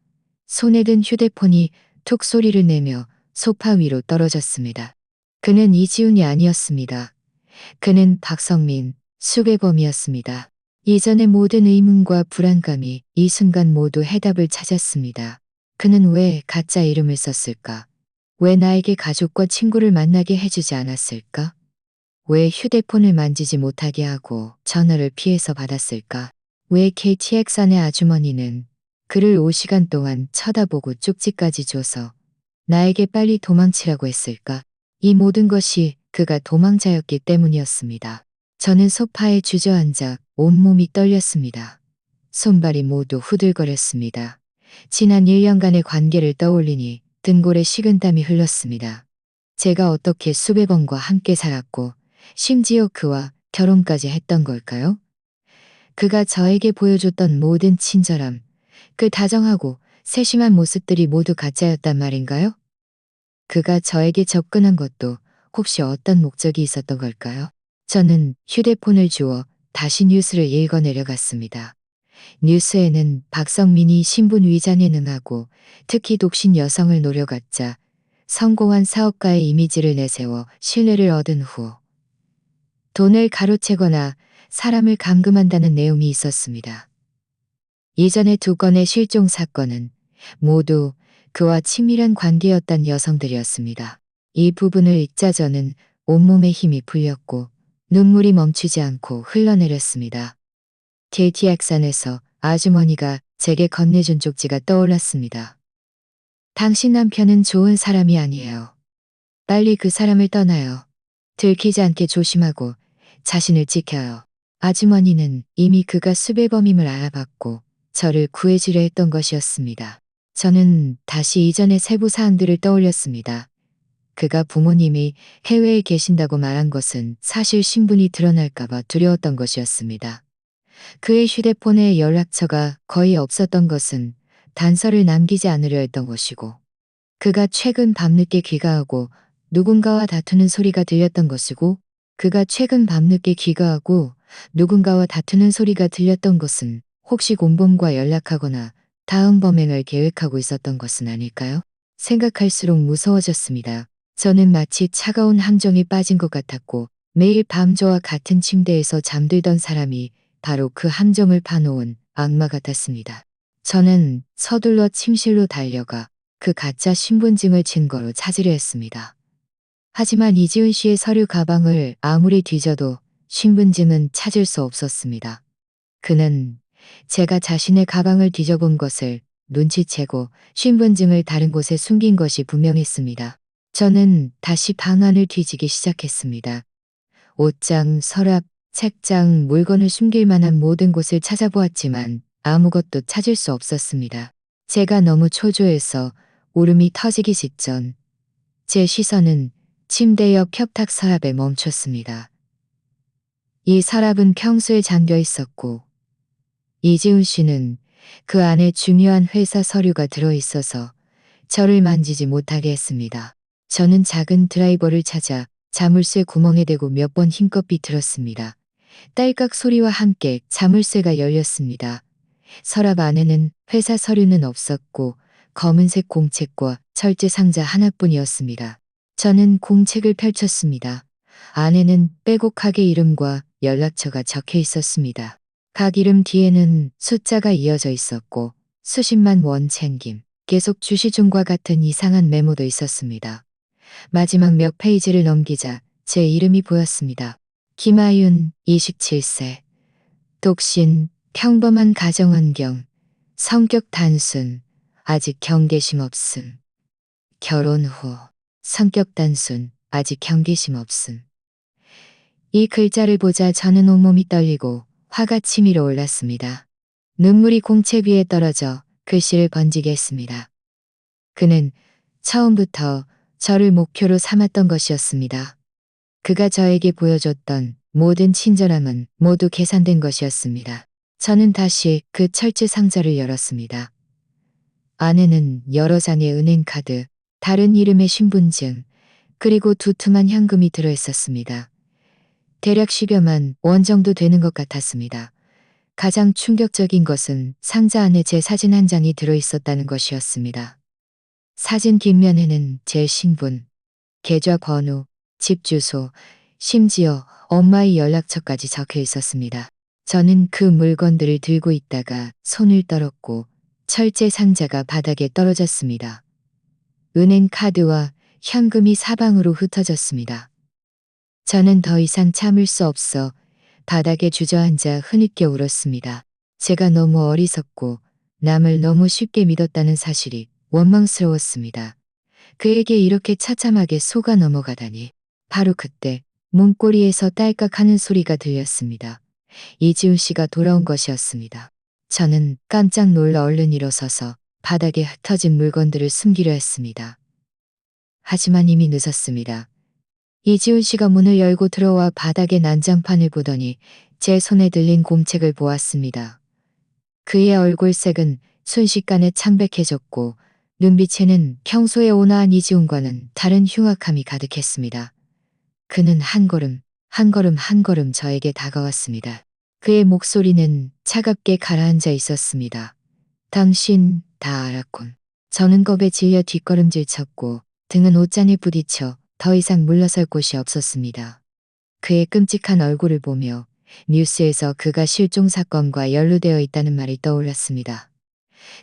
손에 든 휴대폰이 툭 소리를 내며 소파 위로 떨어졌습니다. 그는 이지훈이 아니었습니다. 그는 박성민, 수배범이었습니다. 이전의 모든 의문과 불안감이 이 순간 모두 해답을 찾았습니다. 그는 왜 가짜 이름을 썼을까? 왜 나에게 가족과 친구를 만나게 해주지 않았을까? 왜 휴대폰을 만지지 못하게 하고 전화를 피해서 받았을까? 왜 KTX 안의 아주머니는 그를 5시간 동안 쳐다보고 쪽지까지 줘서 나에게 빨리 도망치라고 했을까? 이 모든 것이 그가 도망자였기 때문이었습니다. 저는 소파에 주저앉아 온몸이 떨렸습니다. 손발이 모두 후들거렸습니다. 지난 1년간의 관계를 떠올리니 등골에 식은땀이 흘렀습니다. 제가 어떻게 수배범과 함께 살았고 심지어 그와 결혼까지 했던 걸까요? 그가 저에게 보여줬던 모든 친절함, 그 다정하고 세심한 모습들이 모두 가짜였단 말인가요? 그가 저에게 접근한 것도 혹시 어떤 목적이 있었던 걸까요? 저는 휴대폰을 주워 다시 뉴스를 읽어 내려갔습니다. 뉴스에는 박성민이 신분 위장에 능하고 특히 독신 여성을 노려갔자 성공한 사업가의 이미지를 내세워 신뢰를 얻은 후 돈을 가로채거나 사람을 감금한다는 내용이 있었습니다. 이전의 2건의 실종 사건은 모두 그와 친밀한 관계였던 여성들이었습니다. 이 부분을 읽자 저는 온몸에 힘이 풀렸고 눈물이 멈추지 않고 흘러내렸습니다. KTX 안에서 아주머니가 제게 건네준 쪽지가 떠올랐습니다. 당신 남편은 좋은 사람이 아니에요. 빨리 그 사람을 떠나요. 들키지 않게 조심하고 자신을 지켜요. 아주머니는 이미 그가 수배범임을 알아봤고 저를 구해주려 했던 것이었습니다. 저는 다시 이전의 세부 사항들을 떠올렸습니다. 그가 부모님이 해외에 계신다고 말한 것은 사실 신분이 드러날까봐 두려웠던 것이었습니다. 그의 휴대폰에 연락처가 거의 없었던 것은 단서를 남기지 않으려 했던 것이고, 그가 최근 밤늦게 귀가하고 누군가와 다투는 소리가 들렸던 것이고, 그가 최근 밤늦게 귀가하고 누군가와 다투는 소리가 들렸던 것은 혹시 공범과 연락하거나 다음 범행을 계획하고 있었던 것은 아닐까요? 생각할수록 무서워졌습니다. 저는 마치 차가운 함정에 빠진 것 같았고 매일 밤 저와 같은 침대에서 잠들던 사람이 바로 그 함정을 파놓은 악마 같았습니다. 저는 서둘러 침실로 달려가 그 가짜 신분증을 증거로 찾으려 했습니다. 하지만 이지훈 씨의 서류 가방을 아무리 뒤져도 신분증은 찾을 수 없었습니다. 그는 제가 자신의 가방을 뒤져본 것을 눈치채고 신분증을 다른 곳에 숨긴 것이 분명했습니다. 저는 다시 방 안을 뒤지기 시작했습니다. 옷장, 서랍, 책장, 물건을 숨길 만한 모든 곳을 찾아보았지만 아무것도 찾을 수 없었습니다. 제가 너무 초조해서 울음이 터지기 직전 제 시선은 침대 옆 협탁 서랍에 멈췄습니다. 이 서랍은 평소에 잠겨 있었고 이지훈 씨는 그 안에 중요한 회사 서류가 들어있어서 저를 만지지 못하게 했습니다. 저는 작은 드라이버를 찾아 자물쇠 구멍에 대고 몇 번 힘껏 비틀었습니다. 딸깍 소리와 함께 자물쇠가 열렸습니다. 서랍 안에는 회사 서류는 없었고 검은색 공책과 철제 상자 하나뿐이었습니다. 저는 공책을 펼쳤습니다. 안에는 빼곡하게 이름과 연락처가 적혀 있었습니다. 각 이름 뒤에는 숫자가 이어져 있었고 수십만 원 챙김, 계속 주시중과 같은 이상한 메모도 있었습니다. 마지막 몇 페이지를 넘기자 제 이름이 보였습니다. 김아윤, 27세. 독신, 평범한 가정환경, 성격 단순, 아직 경계심 없음. 결혼 후, 성격 단순, 아직 경계심 없음. 이 글자를 보자 저는 온몸이 떨리고 화가 치밀어 올랐습니다. 눈물이 공책 위에 떨어져 글씨를 번지게 했습니다. 그는 처음부터 저를 목표로 삼았던 것이었습니다. 그가 저에게 보여줬던 모든 친절함은 모두 계산된 것이었습니다. 저는 다시 그 철제 상자를 열었습니다. 안에는 여러 장의 은행카드, 다른 이름의 신분증, 그리고 두툼한 현금이 들어있었습니다. 대략 10여만 원 정도 되는 것 같았습니다. 가장 충격적인 것은 상자 안에 제 사진 한 장이 들어있었다는 것이었습니다. 사진 뒷면에는 제 신분, 계좌번호, 집 주소, 심지어 엄마의 연락처까지 적혀 있었습니다. 저는 그 물건들을 들고 있다가 손을 떨었고 철제 상자가 바닥에 떨어졌습니다. 은행 카드와 현금이 사방으로 흩어졌습니다. 저는 더 이상 참을 수 없어 바닥에 주저앉아 흐느껴 울었습니다. 제가 너무 어리석고 남을 너무 쉽게 믿었다는 사실이 원망스러웠습니다. 그에게 이렇게 처참하게 속아 넘어가다니. 바로 그때 문고리에서 딸깍 하는 소리가 들렸습니다. 이지훈 씨가 돌아온 것이었습니다. 저는 깜짝 놀라 얼른 일어서서 바닥에 흩어진 물건들을 숨기려 했습니다. 하지만 이미 늦었습니다. 이지훈 씨가 문을 열고 들어와 바닥에 난장판을 보더니 제 손에 들린 공책을 보았습니다. 그의 얼굴색은 순식간에 창백해졌고 눈빛에는 평소에 온화한 이지훈과는 다른 흉악함이 가득했습니다. 그는 한 걸음, 한 걸음 한 걸음 저에게 다가왔습니다. 그의 목소리는 차갑게 가라앉아 있었습니다. 당신 다 알았군. 저는 겁에 질려 뒷걸음질 쳤고 등은 옷장에 부딪혀 더 이상 물러설 곳이 없었습니다. 그의 끔찍한 얼굴을 보며 뉴스에서 그가 실종 사건과 연루되어 있다는 말이 떠올랐습니다.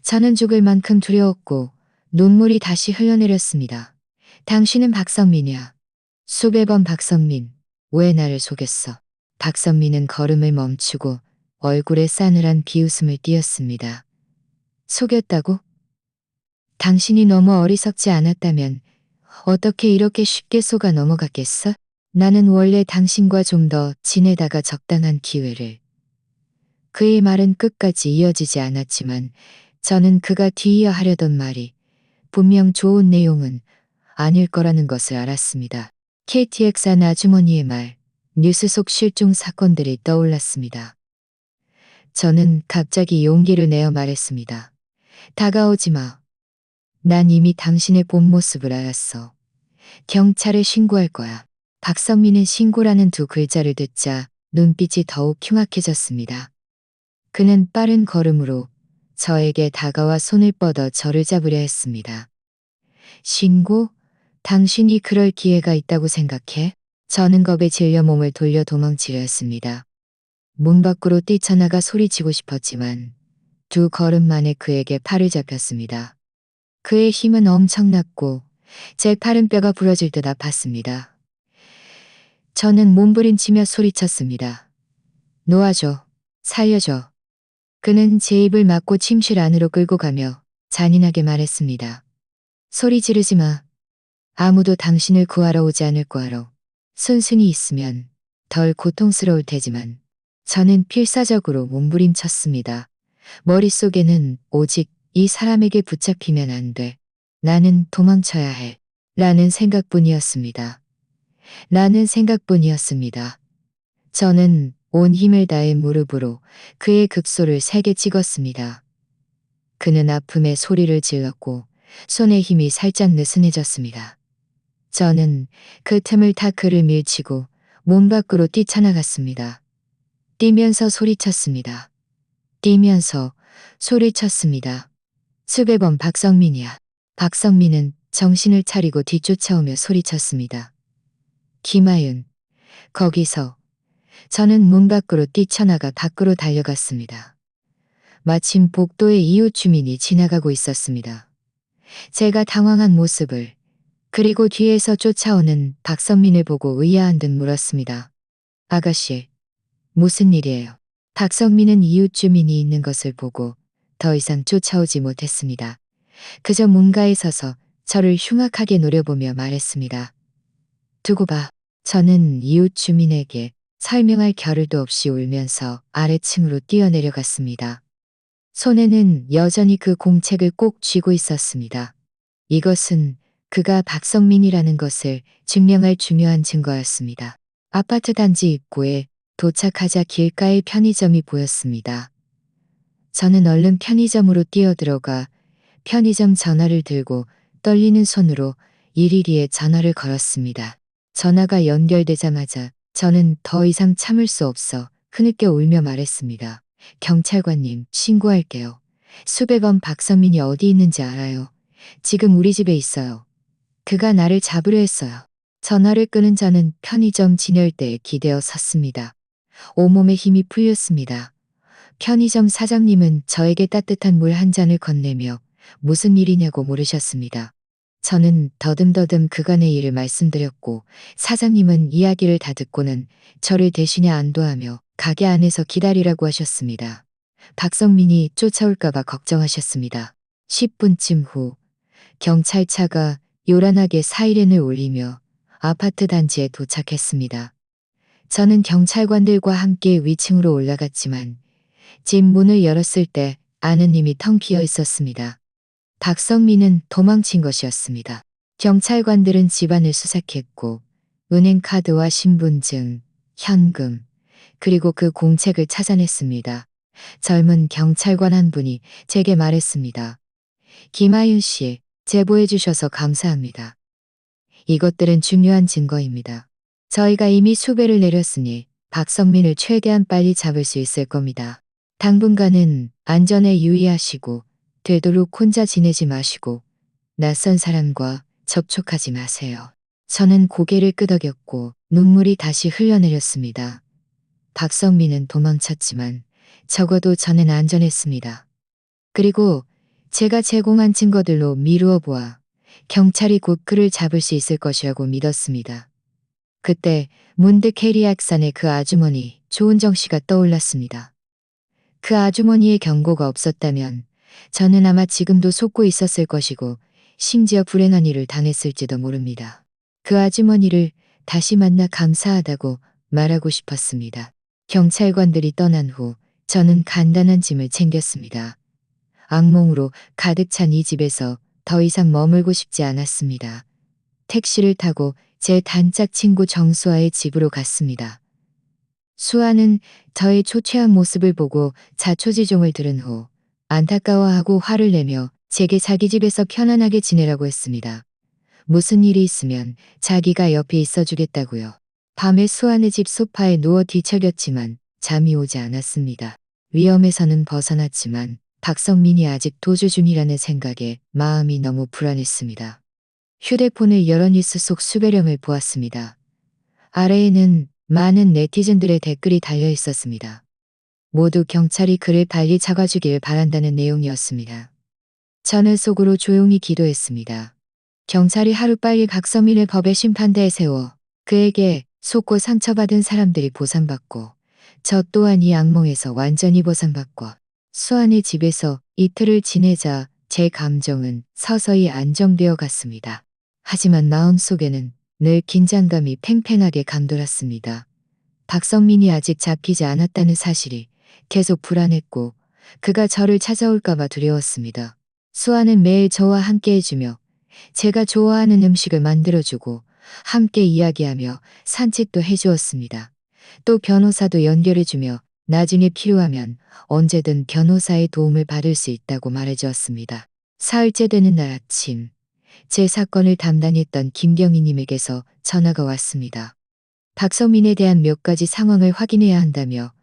저는 죽을 만큼 두려웠고 눈물이 다시 흘러내렸습니다. 당신은 박선민이야. 수백 번 박선민. 왜 나를 속였어? 박선민은 걸음을 멈추고 얼굴에 싸늘한 비웃음을 띄었습니다. 속였다고? 당신이 너무 어리석지 않았다면 어떻게 이렇게 쉽게 속아 넘어갔겠어? 나는 원래 당신과 좀 더 지내다가 적당한 기회를. 그의 말은 끝까지 이어지지 않았지만 저는 그가 뒤이어 하려던 말이 분명 좋은 내용은 아닐 거라는 것을 알았습니다. KTX 안 아주머니의 말, 뉴스 속 실종 사건들이 떠올랐습니다. 저는 갑자기 용기를 내어 말했습니다. 다가오지 마. 난 이미 당신의 본 모습을 알았어. 경찰에 신고할 거야. 박선민은 신고라는 두 글자를 듣자 눈빛이 더욱 흉악해졌습니다. 그는 빠른 걸음으로 저에게 다가와 손을 뻗어 저를 잡으려 했습니다. 신고? 당신이 그럴 기회가 있다고 생각해? 저는 겁에 질려 몸을 돌려 도망치려 했습니다. 문 밖으로 뛰쳐나가 소리치고 싶었지만 두 걸음 만에 그에게 팔을 잡혔습니다. 그의 힘은 엄청났고 제 팔은 뼈가 부러질 듯 아팠습니다. 저는 몸부림치며 소리쳤습니다. 놓아줘. 살려줘. 그는 제 입을 막고 침실 안으로 끌고 가며 잔인하게 말했습니다. 소리 지르지 마. 아무도 당신을 구하러 오지 않을 거하러. 순순히 있으면 덜 고통스러울 테지만 저는 필사적으로 몸부림쳤습니다. 머릿속에는 오직 이 사람에게 붙잡히면 안 돼. 나는 도망쳐야 해. 라는 생각뿐이었습니다. 라는 생각뿐이었습니다. 저는 온 힘을 다해 무릎으로 그의 극소를 세게 찍었습니다. 그는 아픔에 소리를 질렀고 손의 힘이 살짝 느슨해졌습니다. 저는 그 틈을 타 그를 밀치고 문 밖으로 뛰쳐나갔습니다. 뛰면서 소리쳤습니다. 뛰면서 소리쳤습니다. 수백 번 박성민이야. 박성민은 정신을 차리고 뒤쫓아오며 소리쳤습니다. 김하윤. 거기서 저는 문 밖으로 뛰쳐나가 밖으로 달려갔습니다. 마침 복도에 이웃 주민이 지나가고 있었습니다. 제가 당황한 모습을 그리고 뒤에서 쫓아오는 박성민을 보고 의아한 듯 물었습니다. 아가씨, 무슨 일이에요? 박성민은 이웃 주민이 있는 것을 보고 더 이상 쫓아오지 못했습니다. 그저 문가에 서서 저를 흉악하게 노려보며 말했습니다. 두고 봐. 저는 이웃 주민에게 설명할 겨를도 없이 울면서 아래층으로 뛰어내려갔습니다. 손에는 여전히 그 공책을 꼭 쥐고 있었습니다. 이것은 그가 박성민이라는 것을 증명할 중요한 증거였습니다. 아파트 단지 입구에 도착하자 길가에 편의점이 보였습니다. 저는 얼른 편의점으로 뛰어들어가 편의점 전화를 들고 떨리는 손으로 일일이에 전화를 걸었습니다. 전화가 연결되자마자 저는 더 이상 참을 수 없어 흐느껴 울며 말했습니다. 경찰관님, 신고할게요. 수백 원 박성민이 어디 있는지 알아요. 지금 우리 집에 있어요. 그가 나를 잡으려 했어요. 전화를 끄는 저는 편의점 진열대에 기대어 섰습니다. 온몸에 힘이 풀렸습니다. 편의점 사장님은 저에게 따뜻한 물 한 잔을 건네며 무슨 일이냐고 물으셨습니다. 저는 더듬더듬 그간의 일을 말씀드렸고 사장님은 이야기를 다 듣고는 저를 대신에 안도하며 가게 안에서 기다리라고 하셨습니다. 박성민이 쫓아올까봐 걱정하셨습니다. 10분쯤 후 경찰차가 요란하게 사이렌을 울리며 아파트 단지에 도착했습니다. 저는 경찰관들과 함께 위층으로 올라갔지만 집 문을 열었을 때 아는 힘이 텅 비어 있었습니다. 박성민은 도망친 것이었습니다. 경찰관들은 집안을 수색했고 은행카드와 신분증, 현금, 그리고 그 공책을 찾아냈습니다. 젊은 경찰관 한 분이 제게 말했습니다. 김하윤 씨, 제보해 주셔서 감사합니다. 이것들은 중요한 증거입니다. 저희가 이미 수배를 내렸으니 박성민을 최대한 빨리 잡을 수 있을 겁니다. 당분간은 안전에 유의하시고 되도록 혼자 지내지 마시고 낯선 사람과 접촉하지 마세요. 저는 고개를 끄덕였고 눈물이 다시 흘러내렸습니다. 박성민은 도망쳤지만 적어도 저는 안전했습니다. 그리고 제가 제공한 증거들로 미루어 보아 경찰이 곧 그를 잡을 수 있을 것이라고 믿었습니다. 그때 문득 해리악산의 그 아주머니 조은정 씨가 떠올랐습니다. 그 아주머니의 경고가 없었다면 저는 아마 지금도 속고 있었을 것이고 심지어 불행한 일을 당했을지도 모릅니다. 그 아주머니를 다시 만나 감사하다고 말하고 싶었습니다. 경찰관들이 떠난 후 저는 간단한 짐을 챙겼습니다. 악몽으로 가득 찬 이 집에서 더 이상 머물고 싶지 않았습니다. 택시를 타고 제 단짝 친구 정수아의 집으로 갔습니다. 수아는 저의 초췌한 모습을 보고 자초지종을 들은 후 안타까워하고 화를 내며 제게 자기 집에서 편안하게 지내라고 했습니다. 무슨 일이 있으면 자기가 옆에 있어주겠다고요. 밤에 수아네 집 소파에 누워 뒤척였지만 잠이 오지 않았습니다. 위험에서는 벗어났지만 박성민이 아직 도주 중이라는 생각에 마음이 너무 불안했습니다. 휴대폰을 열어 뉴스 속 수배령을 보았습니다. 아래에는 많은 네티즌들의 댓글이 달려 있었습니다. 모두 경찰이 그를 빨리 잡아주길 바란다는 내용이었습니다. 저는 속으로 조용히 기도했습니다. 경찰이 하루빨리 박성민을 법의 심판대에 세워 그에게 속고 상처받은 사람들이 보상받고 저 또한 이 악몽에서 완전히 보상받고 수아의 집에서 이틀을 지내자 제 감정은 서서히 안정되어 갔습니다. 하지만 마음속에는 늘 긴장감이 팽팽하게 감돌았습니다. 박성민이 아직 잡히지 않았다는 사실이 계속 불안했고 그가 저를 찾아올까봐 두려웠습니다. 수아는 매일 저와 함께 해주며 제가 좋아하는 음식을 만들어주고 함께 이야기하며 산책도 해주었습니다. 또 변호사도 연결해주며 나중에 필요하면 언제든 변호사의 도움을 받을 수 있다고 말해주었습니다. 사흘째 되는 날 아침, 제 사건을 담당했던 김경희님에게서 전화가 왔습니다. 박성민에 대한 몇 가지 상황을 확인해야 한다며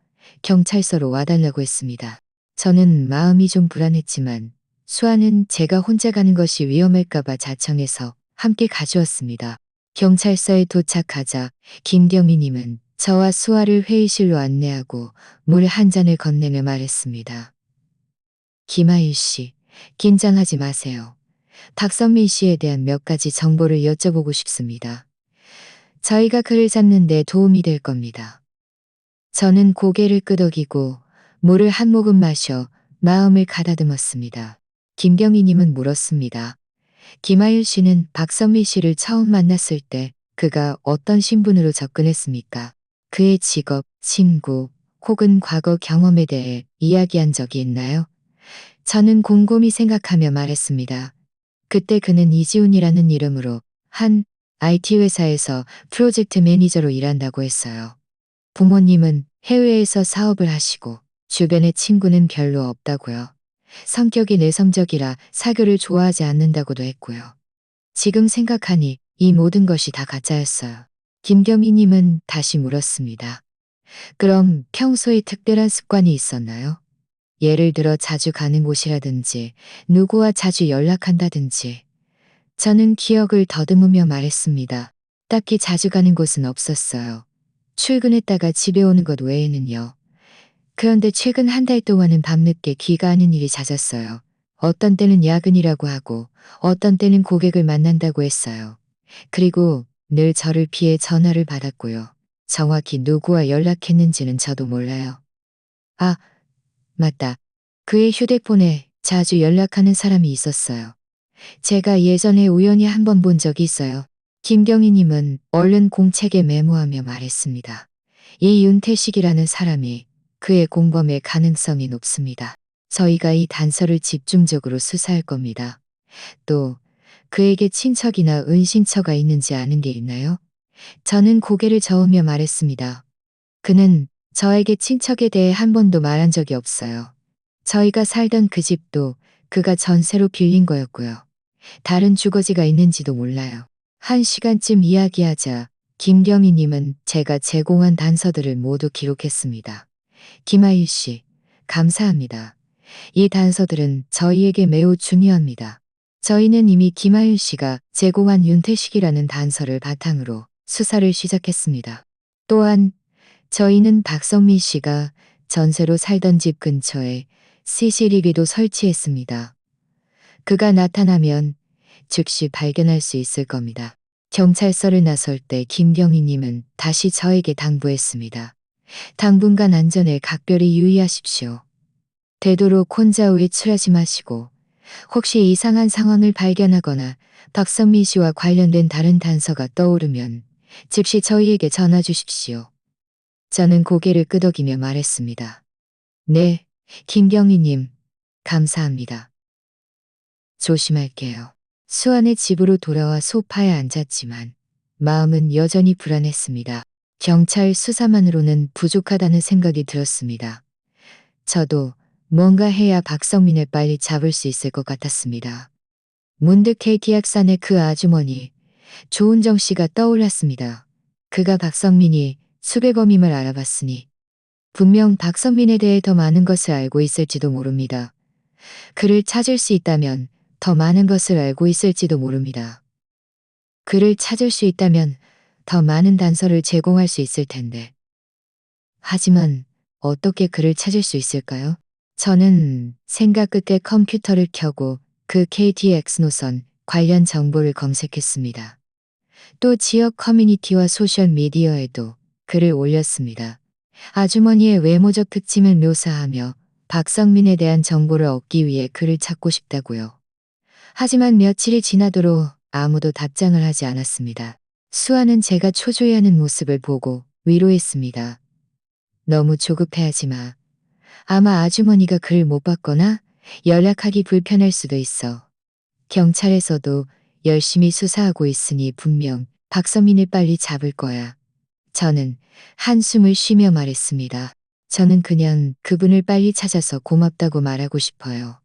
경찰서로 와달라고 했습니다. 저는 마음이 좀 불안했지만 수아는 제가 혼자 가는 것이 위험할까봐 자청해서 함께 가주었습니다. 경찰서에 도착하자 김경희님은 저와 수아를 회의실로 안내하고 물 한 잔을 건네며 말했습니다. 김하일 씨, 긴장하지 마세요. 박성민 씨에 대한 몇 가지 정보를 여쭤보고 싶습니다. 저희가 그를 잡는 데 도움이 될 겁니다. 저는 고개를 끄덕이고 물을 한 모금 마셔 마음을 가다듬었습니다. 김경희님은 물었습니다. 김하일 씨는 박성민 씨를 처음 만났을 때 그가 어떤 신분으로 접근했습니까? 그의 직업, 친구, 혹은 과거 경험에 대해 이야기한 적이 있나요? 저는 곰곰이 생각하며 말했습니다. 그때 그는 이지훈이라는 이름으로 한 IT 회사에서 프로젝트 매니저로 일한다고 했어요. 부모님은 해외에서 사업을 하시고 주변에 친구는 별로 없다고요. 성격이 내성적이라 사교를 좋아하지 않는다고도 했고요. 지금 생각하니 이 모든 것이 다 가짜였어요. 김경희님은 다시 물었습니다. 그럼 평소에 특별한 습관이 있었나요? 예를 들어 자주 가는 곳이라든지 누구와 자주 연락한다든지. 저는 기억을 더듬으며 말했습니다. 딱히 자주 가는 곳은 없었어요. 출근했다가 집에 오는 것 외에는요. 그런데 최근 한 달 동안은 밤늦게 귀가하는 일이 잦았어요. 어떤 때는 야근이라고 하고 어떤 때는 고객을 만난다고 했어요. 그리고 늘 저를 피해 전화를 받았고요. 정확히 누구와 연락했는지는 저도 몰라요. 아, 맞다. 그의 휴대폰에 자주 연락하는 사람이 있었어요. 제가 예전에 우연히 한 번 본 적이 있어요. 김경희님은 얼른 공책에 메모하며 말했습니다. 이 윤태식이라는 사람이 그의 공범의 가능성이 높습니다. 저희가 이 단서를 집중적으로 수사할 겁니다. 또 그에게 친척이나 은신처가 있는지 아는 게 있나요? 저는 고개를 저으며 말했습니다. 그는 저에게 친척에 대해 한 번도 말한 적이 없어요. 저희가 살던 그 집도 그가 전세로 빌린 거였고요. 다른 주거지가 있는지도 몰라요. 1시간쯤 이야기하자 김경희님은 제가 제공한 단서들을 모두 기록했습니다. 김하일 씨, 감사합니다. 이 단서들은 저희에게 매우 중요합니다. 저희는 이미 김하일 씨가 제공한 윤태식이라는 단서를 바탕으로 수사를 시작했습니다. 또한 저희는 박성민 씨가 전세로 살던 집 근처에 CCTV도 설치했습니다. 그가 나타나면 즉시 발견할 수 있을 겁니다. 경찰서를 나설 때 김경희님은 다시 저에게 당부했습니다. 당분간 안전에 각별히 유의하십시오. 되도록 혼자 외출하지 마시고 혹시 이상한 상황을 발견하거나 박성민 씨와 관련된 다른 단서가 떠오르면 즉시 저희에게 전화 주십시오. 저는 고개를 끄덕이며 말했습니다. 네, 김경희님, 감사합니다. 조심할게요. 수아의 집으로 돌아와 소파에 앉았지만 마음은 여전히 불안했습니다. 경찰 수사만으로는 부족하다는 생각이 들었습니다. 저도 뭔가 해야 박성민을 빨리 잡을 수 있을 것 같았습니다. 문득 KTX 안의 그 아주머니 조은정 씨가 떠올랐습니다. 그가 박성민이 수배범임을 알아봤으니 분명 박성민에 대해 더 많은 것을 알고 있을지도 모릅니다. 그를 찾을 수 있다면 더 많은 것을 알고 있을지도 모릅니다. 그를 찾을 수 있다면 더 많은 단서를 제공할 수 있을 텐데. 하지만 어떻게 그를 찾을 수 있을까요? 저는 생각 끝에 컴퓨터를 켜고 그 KTX 노선 관련 정보를 검색했습니다. 또 지역 커뮤니티와 소셜미디어에도 글을 올렸습니다. 아주머니의 외모적 특징을 묘사하며 박성민에 대한 정보를 얻기 위해 그를 찾고 싶다고요. 하지만 며칠이 지나도록 아무도 답장을 하지 않았습니다. 수아는 제가 초조해하는 모습을 보고 위로했습니다. 너무 조급해하지 마. 아마 아주머니가 글 못 봤거나 연락하기 불편할 수도 있어. 경찰에서도 열심히 수사하고 있으니 분명 박서민을 빨리 잡을 거야. 저는 한숨을 쉬며 말했습니다. 저는 그냥 그분을 빨리 찾아서 고맙다고 말하고 싶어요.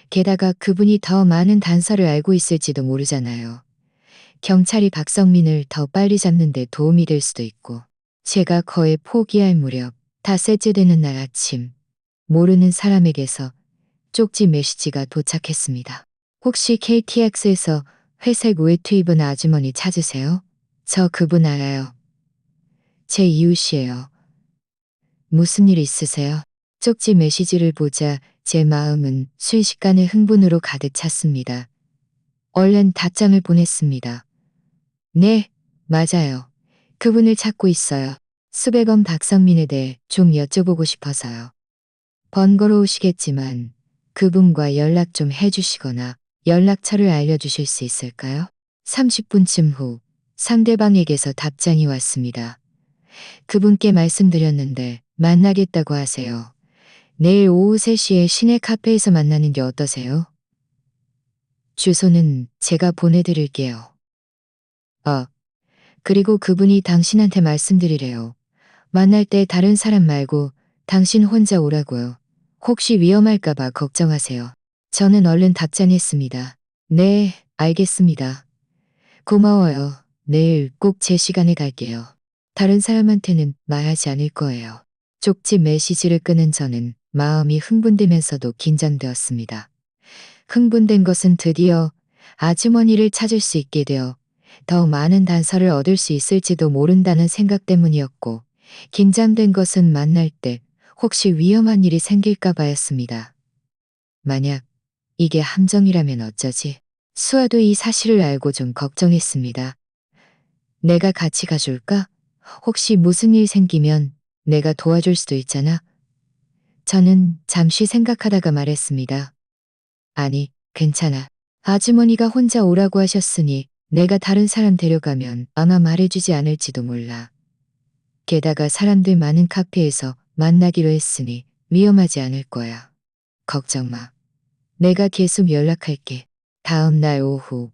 게다가 그분이 더 많은 단서를 알고 있을지도 모르잖아요. 경찰이 박성민을 더 빨리 잡는 데 도움이 될 수도 있고. 제가 거의 포기할 무렵 닷새째 되는 날 아침 모르는 사람에게서 쪽지 메시지가 도착했습니다. 혹시 KTX에서 회색 외투 입은 아주머니 찾으세요? 저 그분 알아요. 제 이웃이에요. 무슨 일 있으세요? 쪽지 메시지를 보자 제 마음은 순식간에 흥분으로 가득 찼습니다. 얼른 답장을 보냈습니다. 네, 맞아요. 그분을 찾고 있어요. 수백원 박성민에 대해 좀 여쭤보고 싶어서요. 번거로우시겠지만 그분과 연락 좀 해주시거나 연락처를 알려주실 수 있을까요? 30분쯤 후 상대방에게서 답장이 왔습니다. 그분께 말씀드렸는데 만나겠다고 하세요. 내일 오후 3시에 시내 카페에서 만나는 게 어떠세요? 주소는 제가 보내드릴게요. 그리고 그분이 당신한테 말씀드리래요. 만날 때 다른 사람 말고 당신 혼자 오라고요. 혹시 위험할까봐 걱정하세요. 저는 얼른 답장했습니다. 네, 알겠습니다. 고마워요. 내일 꼭 제 시간에 갈게요. 다른 사람한테는 말하지 않을 거예요. 쪽지 메시지를 끄는 저는 마음이 흥분되면서도 긴장되었습니다. 흥분된 것은 드디어 아주머니를 찾을 수 있게 되어 더 많은 단서를 얻을 수 있을지도 모른다는 생각 때문이었고, 긴장된 것은 만날 때 혹시 위험한 일이 생길까 봐였습니다. 만약 이게 함정이라면 어쩌지? 수아도 이 사실을 알고 좀 걱정했습니다. 내가 같이 가줄까? 혹시 무슨 일 생기면 내가 도와줄 수도 있잖아. 저는 잠시 생각하다가 말했습니다. 아니, 괜찮아. 아주머니가 혼자 오라고 하셨으니 내가 다른 사람 데려가면 아마 말해주지 않을지도 몰라. 게다가 사람들 많은 카페에서 만나기로 했으니 위험하지 않을 거야. 걱정 마. 내가 계속 연락할게. 다음 날 오후,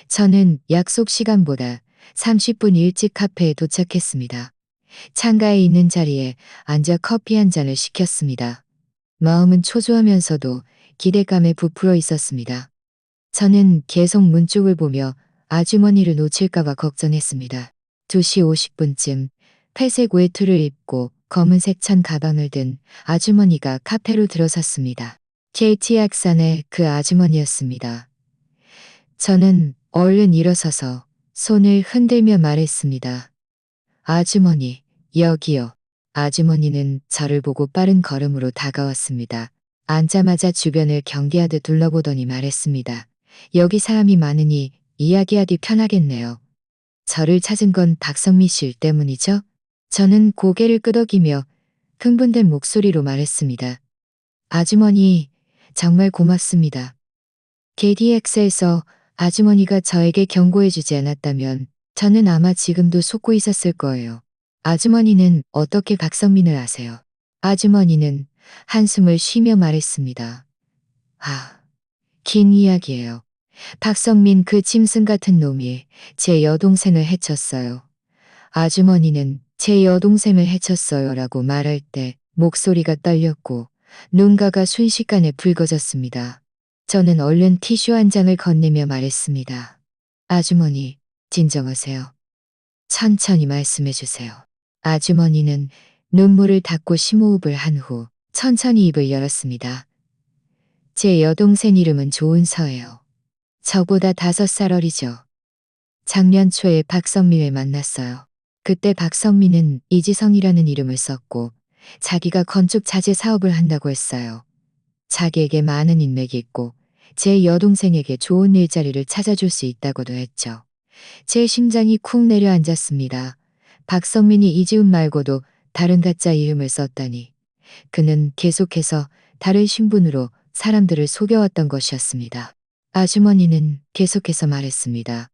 저는 약속 시간보다 30분 일찍 카페에 도착했습니다. 창가에 있는 자리에 앉아 커피 한 잔을 시켰습니다. 마음은 초조하면서도 기대감에 부풀어 있었습니다. 저는 계속 문 쪽을 보며 아주머니를 놓칠까봐 걱정했습니다. 2시 50분쯤 회색 외투를 입고 검은색 천 가방을 든 아주머니가 카페로 들어섰습니다. KTX 안에 그 아주머니였습니다. 저는 얼른 일어서서 손을 흔들며 말했습니다. 아주머니, 여기요. 아주머니는 저를 보고 빠른 걸음으로 다가왔습니다. 앉자마자 주변을 경계하듯 둘러보더니 말했습니다. 여기 사람이 많으니 이야기하기 편하겠네요. 저를 찾은 건 박성미 씨 때문이죠? 저는 고개를 끄덕이며 흥분된 목소리로 말했습니다. 아주머니, 정말 고맙습니다. KTX에서 아주머니가 저에게 경고해주지 않았다면 저는 아마 지금도 속고 있었을 거예요. 아주머니는 어떻게 박성민을 아세요? 아주머니는 한숨을 쉬며 말했습니다. 긴 이야기예요. 박성민 그 짐승 같은 놈이 제 여동생을 해쳤어요. 아주머니는 제 여동생을 해쳤어요 라고 말할 때 목소리가 떨렸고 눈가가 순식간에 붉어졌습니다. 저는 얼른 티슈 한 장을 건네며 말했습니다. 아주머니, 진정하세요. 천천히 말씀해 주세요. 아주머니는 눈물을 닦고 심호흡을 한 후 천천히 입을 열었습니다. 제 여동생 이름은 조은서예요. 저보다 5살 어리죠. 작년 초에 박성민을 만났어요. 그때 박성민은 이지성이라는 이름을 썼고 자기가 건축 자재 사업을 한다고 했어요. 자기에게 많은 인맥이 있고 제 여동생에게 좋은 일자리를 찾아줄 수 있다고도 했죠. 제 심장이 쿵 내려앉았습니다. 박성민이 이지훈 말고도 다른 가짜 이름을 썼다니. 그는 계속해서 다른 신분으로 사람들을 속여왔던 것이었습니다. 아주머니는 계속해서 말했습니다.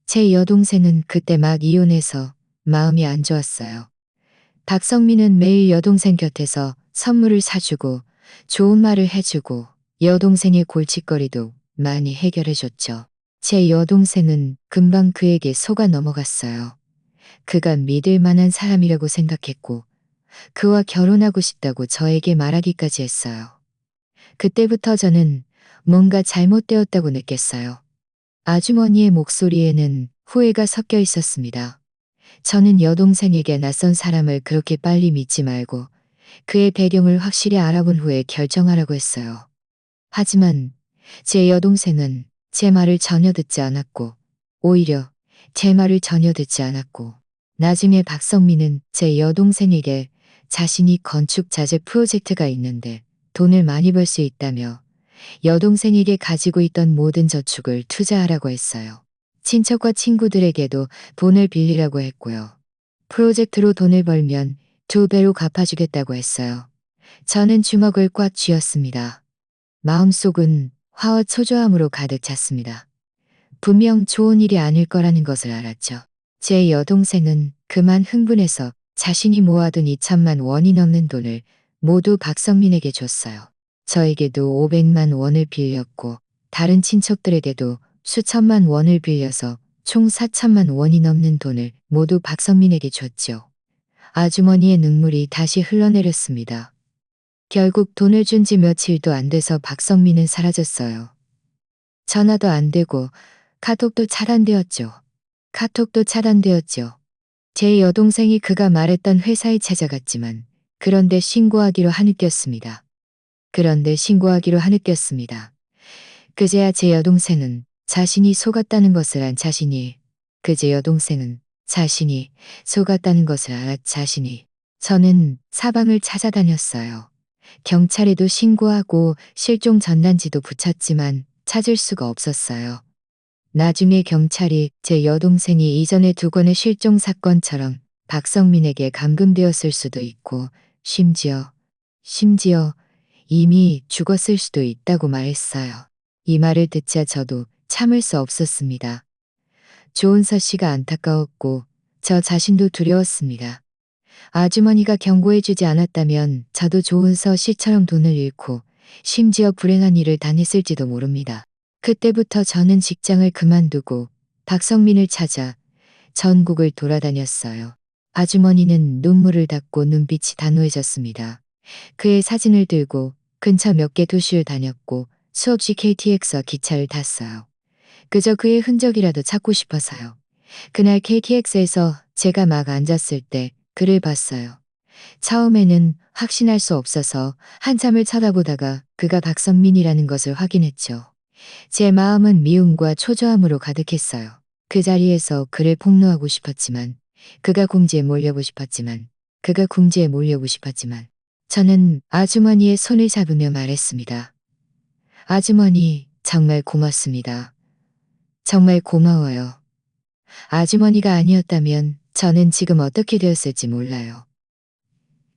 제 여동생은 그때 막 이혼해서 마음이 안 좋았어요. 박성민은 매일 여동생 곁에서 선물을 사주고 좋은 말을 해주고 여동생의 골칫거리도 많이 해결해줬죠. 제 여동생은 금방 그에게 속아 넘어갔어요. 그가 믿을 만한 사람이라고 생각했고 그와 결혼하고 싶다고 저에게 말하기까지 했어요. 그때부터 저는 뭔가 잘못되었다고 느꼈어요. 아주머니의 목소리에는 후회가 섞여 있었습니다. 저는 여동생에게 낯선 사람을 그렇게 빨리 믿지 말고 그의 배경을 확실히 알아본 후에 결정하라고 했어요. 하지만 제 여동생은 제 말을 전혀 듣지 않았고 오히려 제 말을 전혀 듣지 않았고 나중에 박성민은 제 여동생에게 자신이 건축 자재 프로젝트가 있는데 돈을 많이 벌 수 있다며 여동생에게 가지고 있던 모든 저축을 투자하라고 했어요. 친척과 친구들에게도 돈을 빌리라고 했고요. 프로젝트로 돈을 벌면 2배로 갚아주겠다고 했어요. 저는 주먹을 꽉 쥐었습니다. 마음속은 화와 초조함으로 가득 찼습니다. 분명 좋은 일이 아닐 거라는 것을 알았죠. 제 여동생은 그만 흥분해서 자신이 모아둔 2천만 원이 넘는 돈을 모두 박성민에게 줬어요. 저에게도 500만 원을 빌렸고 다른 친척들에게도 수천만 원을 빌려서 총 4천만 원이 넘는 돈을 모두 박성민에게 줬죠. 아주머니의 눈물이 다시 흘러내렸습니다. 결국 돈을 준 지 며칠도 안 돼서 박성민은 사라졌어요. 전화도 안 되고 카톡도 차단되었죠. 제 여동생이 그가 말했던 회사에 찾아갔지만 그런데 신고하기로 하느꼈습니다. 그제야 제 여동생은 자신이 속았다는 것을 안 자신이 저는 사방을 찾아다녔어요. 경찰에도 신고하고 실종 전단지도 붙였지만 찾을 수가 없었어요. 나중에 경찰이 제 여동생이 이전에 2건의 실종 사건처럼 박성민에게 감금되었을 수도 있고 심지어 이미 죽었을 수도 있다고 말했어요. 이 말을 듣자 저도 참을 수 없었습니다. 조은서 씨가 안타까웠고 저 자신도 두려웠습니다. 아주머니가 경고해주지 않았다면 저도 조은서 씨처럼 돈을 잃고 심지어 불행한 일을 당했을지도 모릅니다. 그때부터 저는 직장을 그만두고 박성민을 찾아 전국을 돌아다녔어요. 아주머니는 눈물을 닦고 눈빛이 단호해졌습니다. 그의 사진을 들고 근처 몇 개 도시를 다녔고 수없이 KTX와 기차를 탔어요. 그저 그의 흔적이라도 찾고 싶어서요. 그날 KTX에서 제가 막 앉았을 때 그를 봤어요. 처음에는 확신할 수 없어서 한참을 쳐다보다가 그가 박성민이라는 것을 확인했죠. 제 마음은 미움과 초조함으로 가득했어요. 그 자리에서 그를 폭로하고 싶었지만 그가 궁지에 몰려고 싶었지만 저는 아주머니의 손을 잡으며 말했습니다. 아주머니, 정말 고맙습니다. 정말 고마워요. 아주머니가 아니었다면 저는 지금 어떻게 되었을지 몰라요.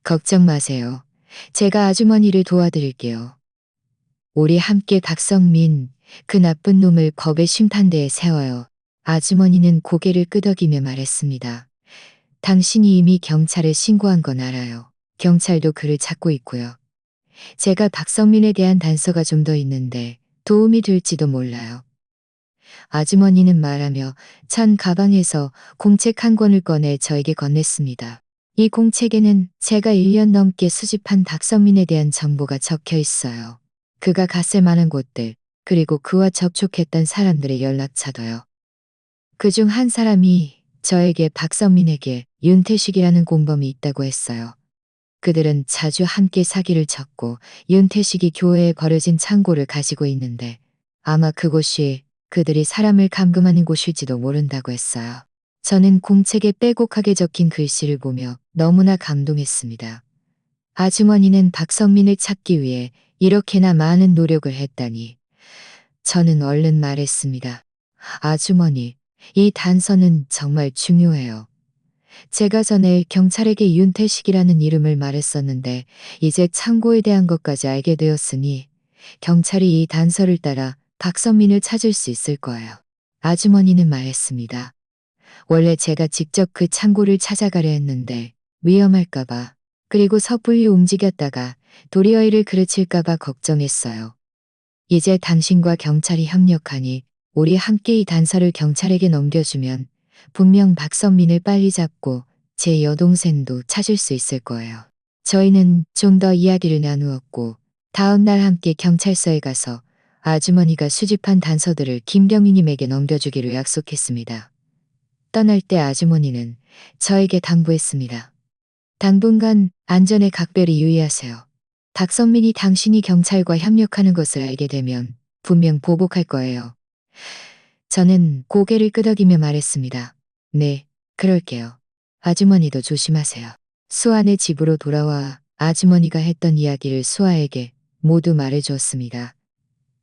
걱정 마세요. 제가 아주머니를 도와드릴게요. 우리 함께 박성민, 그 나쁜 놈을 법의 심판대에 세워요. 아주머니는 고개를 끄덕이며 말했습니다. 당신이 이미 경찰에 신고한 건 알아요. 경찰도 그를 찾고 있고요. 제가 박성민에 대한 단서가 좀 더 있는데 도움이 될지도 몰라요. 아주머니는 말하며 찬 가방에서 공책 한 권을 꺼내 저에게 건넸습니다. 이 공책에는 제가 1년 넘게 수집한 박성민에 대한 정보가 적혀 있어요. 그가 갔을 만한 곳들, 그리고 그와 접촉했던 사람들의 연락처도요. 그중 한 사람이 저에게 박성민에게 윤태식이라는 공범이 있다고 했어요. 그들은 자주 함께 사기를 쳤고 윤태식이 교회에 버려진 창고를 가지고 있는데 아마 그곳이 그들이 사람을 감금하는 곳일지도 모른다고 했어요. 저는 공책에 빼곡하게 적힌 글씨를 보며 너무나 감동했습니다. 아주머니는 박성민을 찾기 위해 이렇게나 많은 노력을 했다니. 저는 얼른 말했습니다. 아주머니, 이 단서는 정말 중요해요. 제가 전에 경찰에게 윤태식이라는 이름을 말했었는데 이제 창고에 대한 것까지 알게 되었으니 경찰이 이 단서를 따라 박선민을 찾을 수 있을 거예요. 아주머니는 말했습니다. 원래 제가 직접 그 창고를 찾아가려 했는데 위험할까봐 그리고 섣불리 움직였다가 도리어이를 그르칠까봐 걱정했어요. 이제 당신과 경찰이 협력하니 우리 함께 이 단서를 경찰에게 넘겨주면 분명 박선민을 빨리 잡고 제 여동생도 찾을 수 있을 거예요. 저희는 좀 더 이야기를 나누었고 다음 날 함께 경찰서에 가서 아주머니가 수집한 단서들을 김경희님에게 넘겨주기로 약속했습니다. 떠날 때 아주머니는 저에게 당부했습니다. 당분간 안전에 각별히 유의하세요. 박선민이 당신이 경찰과 협력하는 것을 알게 되면 분명 보복할 거예요. 저는 고개를 끄덕이며 말했습니다. 네, 그럴게요. 아주머니도 조심하세요. 수아네 집으로 돌아와 아주머니가 했던 이야기를 수아에게 모두 말해주었습니다.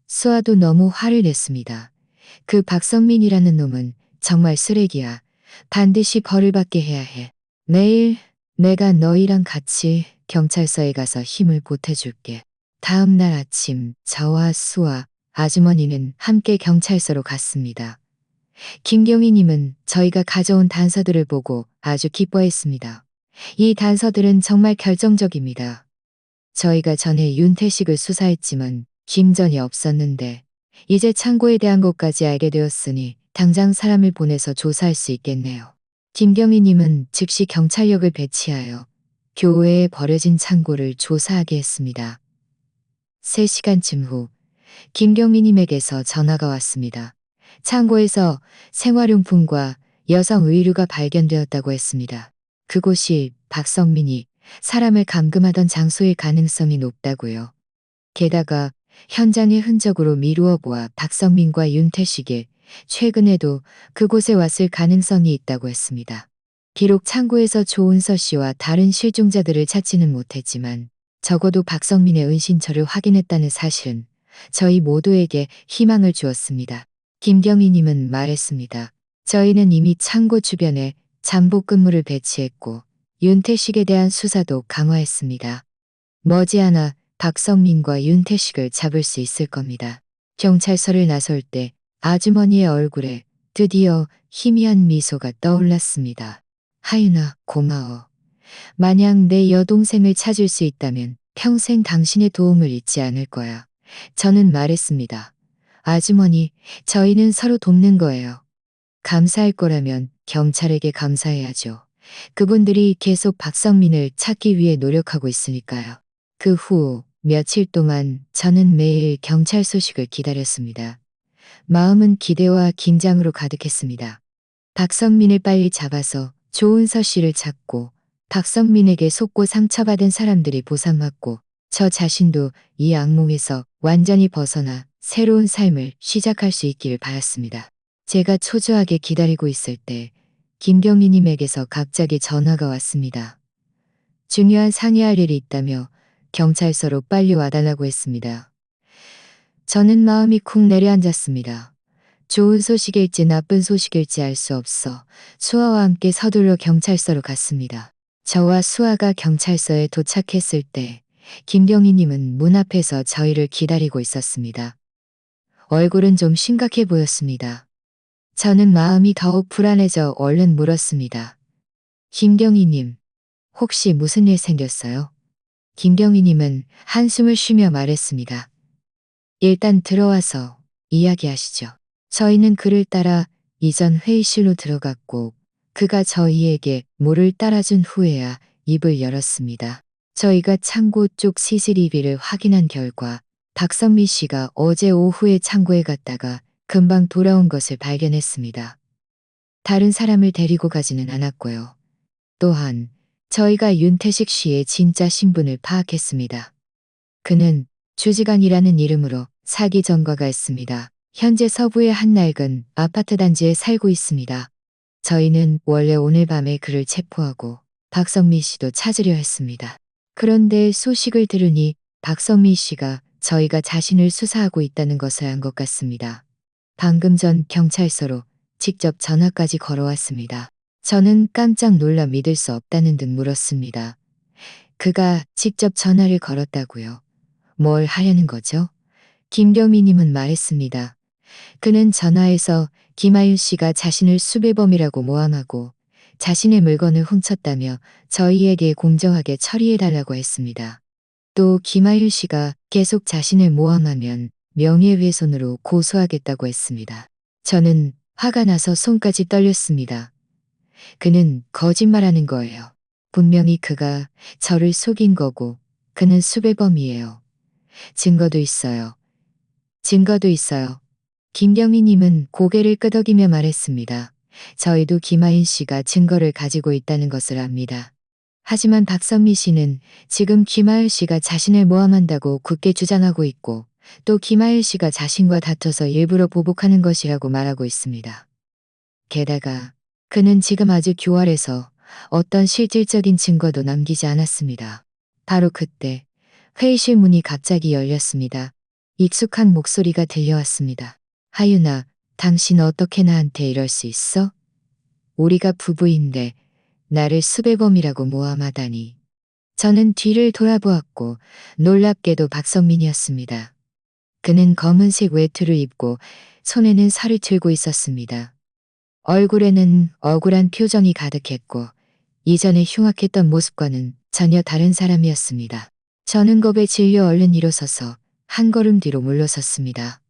수아도 너무 화를 냈습니다. 그 박선민이라는 놈은 정말 쓰레기야. 반드시 벌을 받게 해야 해. 내일 내가 너희랑 같이 경찰서에 가서 힘을 보태줄게. 다음 날 아침 저와 수아, 아주머니는 함께 경찰서로 갔습니다. 김경희님은 저희가 가져온 단서들을 보고 아주 기뻐했습니다. 이 단서들은 정말 결정적입니다. 저희가 전에 윤태식을 수사했지만 김전이 없었는데 이제 창고에 대한 것까지 알게 되었으니 당장 사람을 보내서 조사할 수 있겠네요. 김경희님은 즉시 경찰력을 배치하여 교외에 버려진 창고를 조사하게 했습니다. 3시간쯤 후 김경희님에게서 전화가 왔습니다. 창고에서 생활용품과 여성 의류가 발견되었다고 했습니다. 그곳이 박성민이 사람을 감금하던 장소일 가능성이 높다고요. 게다가 현장의 흔적으로 미루어 보아 박성민과 윤태식이 최근에도 그곳에 왔을 가능성이 있다고 했습니다. 비록 창고에서 조은서 씨와 다른 실종자들을 찾지는 못했지만 적어도 박성민의 은신처를 확인했다는 사실은 저희 모두에게 희망을 주었습니다. 김경희님은 말했습니다. 저희는 이미 창고 주변에 잠복 근무를 배치했고 윤태식에 대한 수사도 강화했습니다. 머지않아 박성민과 윤태식을 잡을 수 있을 겁니다. 경찰서를 나설 때 아주머니의 얼굴에 드디어 희미한 미소가 떠올랐습니다. 하윤아, 고마워. 만약 내 여동생을 찾을 수 있다면 평생 당신의 도움을 잊지 않을 거야. 저는 말했습니다. 아주머니, 저희는 서로 돕는 거예요. 감사할 거라면 경찰에게 감사해야죠. 그분들이 계속 박성민을 찾기 위해 노력하고 있으니까요. 그 후 며칠 동안 저는 매일 경찰 소식을 기다렸습니다. 마음은 기대와 긴장으로 가득했습니다. 박성민을 빨리 잡아서 조은서 씨를 찾고 박성민에게 속고 상처받은 사람들이 보상받고 저 자신도 이 악몽에서 완전히 벗어나 새로운 삶을 시작할 수 있기를 바랐습니다. 제가 초조하게 기다리고 있을 때 김경희님에게서 갑자기 전화가 왔습니다. 중요한 상의할 일이 있다며 경찰서로 빨리 와달라고 했습니다. 저는 마음이 쿵 내려앉았습니다. 좋은 소식일지 나쁜 소식일지 알 수 없어 수아와 함께 서둘러 경찰서로 갔습니다. 저와 수아가 경찰서에 도착했을 때 김경희님은 문 앞에서 저희를 기다리고 있었습니다. 얼굴은 좀 심각해 보였습니다. 저는 마음이 더욱 불안해져 얼른 물었습니다. 김경희님, 혹시 무슨 일 생겼어요? 김경희님은 한숨을 쉬며 말했습니다. 일단 들어와서 이야기하시죠. 저희는 그를 따라 이전 회의실로 들어갔고 그가 저희에게 물을 따라준 후에야 입을 열었습니다. 저희가 창고 쪽 CCTV를 확인한 결과 박선미 씨가 어제 오후에 창고에 갔다가 금방 돌아온 것을 발견했습니다. 다른 사람을 데리고 가지는 않았고요. 또한 저희가 윤태식 씨의 진짜 신분을 파악했습니다. 그는 주지간이라는 이름으로 사기 전과가 있습니다. 현재 서부의 한 낡은 아파트 단지에 살고 있습니다. 저희는 원래 오늘 밤에 그를 체포하고 박성민 씨도 찾으려 했습니다. 그런데 소식을 들으니 박성민 씨가 저희가 자신을 수사하고 있다는 것을 안 것 같습니다. 방금 전 경찰서로 직접 전화까지 걸어왔습니다. 저는 깜짝 놀라 믿을 수 없다는 듯 물었습니다. 그가 직접 전화를 걸었다고요? 뭘 하려는 거죠? 김경미님은 말했습니다. 그는 전화에서 김하윤 씨가 자신을 수배범이라고 모함하고 자신의 물건을 훔쳤다며 저희에게 공정하게 처리해달라고 했습니다. 또 김하윤 씨가 계속 자신을 모함하면 명예훼손으로 고소하겠다고 했습니다. 저는 화가 나서 손까지 떨렸습니다. 그는 거짓말하는 거예요. 분명히 그가 저를 속인 거고 그는 수배범이에요. 증거도 있어요. 증거도 있어요. 김경희님은 고개를 끄덕이며 말했습니다. 저희도 김하인 씨가 증거를 가지고 있다는 것을 압니다. 하지만 박선미 씨는 지금 김하일 씨가 자신을 모함한다고 굳게 주장하고 있고 또 김하일 씨가 자신과 다퉈서 일부러 보복하는 것이라고 말하고 있습니다. 게다가 그는 지금 아주 교활해서 어떤 실질적인 증거도 남기지 않았습니다. 바로 그때 회의실 문이 갑자기 열렸습니다. 익숙한 목소리가 들려왔습니다. 하윤아, 당신 어떻게 나한테 이럴 수 있어? 우리가 부부인데 나를 수배범이라고 모함하다니. 저는 뒤를 돌아보았고 놀랍게도 박성민이었습니다. 그는 검은색 외투를 입고 손에는 살을 들고 있었습니다. 얼굴에는 억울한 표정이 가득했고 이전에 흉악했던 모습과는 전혀 다른 사람이었습니다. 저는 겁에 질려 얼른 일어서서 한 걸음 뒤로 물러섰습니다.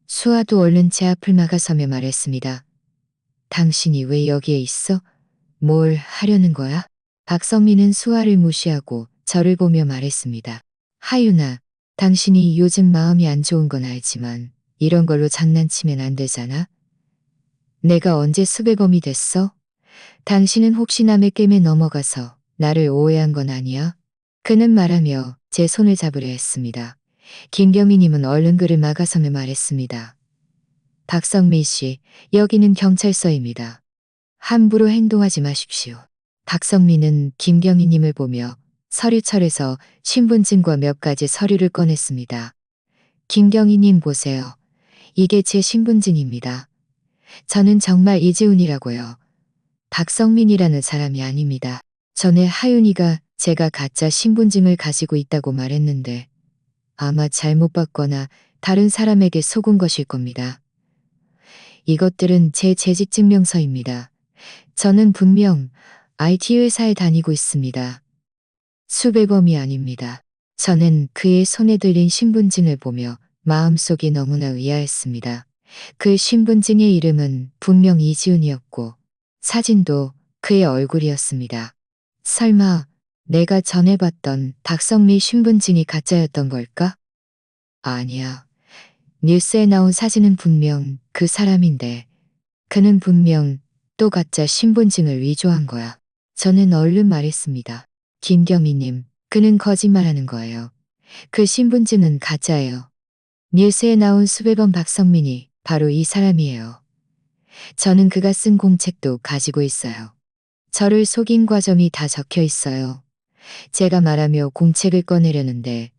수아도 얼른 제 앞을 막아서며 말했습니다. 당신이 왜 여기에 있어? 뭘 하려는 거야? 박성민은 수아를 무시하고 저를 보며 말했습니다. 하윤아, 당신이 요즘 마음이 안 좋은 건 알지만 이런 걸로 장난치면 안 되잖아? 내가 언제 수배범이 됐어? 당신은 혹시 남의 깸에 넘어가서 나를 오해한 건 아니야? 그는 말하며 제 손을 잡으려 했습니다. 김경희님은 얼른 그를 막아서며 말했습니다. 박성민 씨, 여기는 경찰서입니다. 함부로 행동하지 마십시오. 박성민은 김경희님을 보며 서류철에서 신분증과 몇 가지 서류를 꺼냈습니다. 김경희님 보세요. 이게 제 신분증입니다. 저는 정말 이지훈이라고요. 박성민이라는 사람이 아닙니다. 전에 하윤이가 제가 가짜 신분증을 가지고 있다고 말했는데 아마 잘못 봤거나 다른 사람에게 속은 것일 겁니다. 이것들은 제 재직증명서입니다. 저는 분명 IT 회사에 다니고 있습니다. 수배범이 아닙니다. 저는 그의 손에 들린 신분증을 보며 마음속이 너무나 의아했습니다. 그 신분증의 이름은 분명 이지훈이었고 사진도 그의 얼굴이었습니다. 설마 내가 전에 봤던 박성미 신분증이 가짜였던 걸까? 아니야. 뉴스에 나온 사진은 분명 그 사람인데 그는 분명 또 가짜 신분증을 위조한 거야. 저는 얼른 말했습니다. 김경희님, 그는 거짓말하는 거예요. 그 신분증은 가짜예요. 뉴스에 나온 수배범 박성민이 바로 이 사람이에요. 저는 그가 쓴 공책도 가지고 있어요. 저를 속인 과정이 다 적혀 있어요. 제가 말하며 공책을 꺼내려는데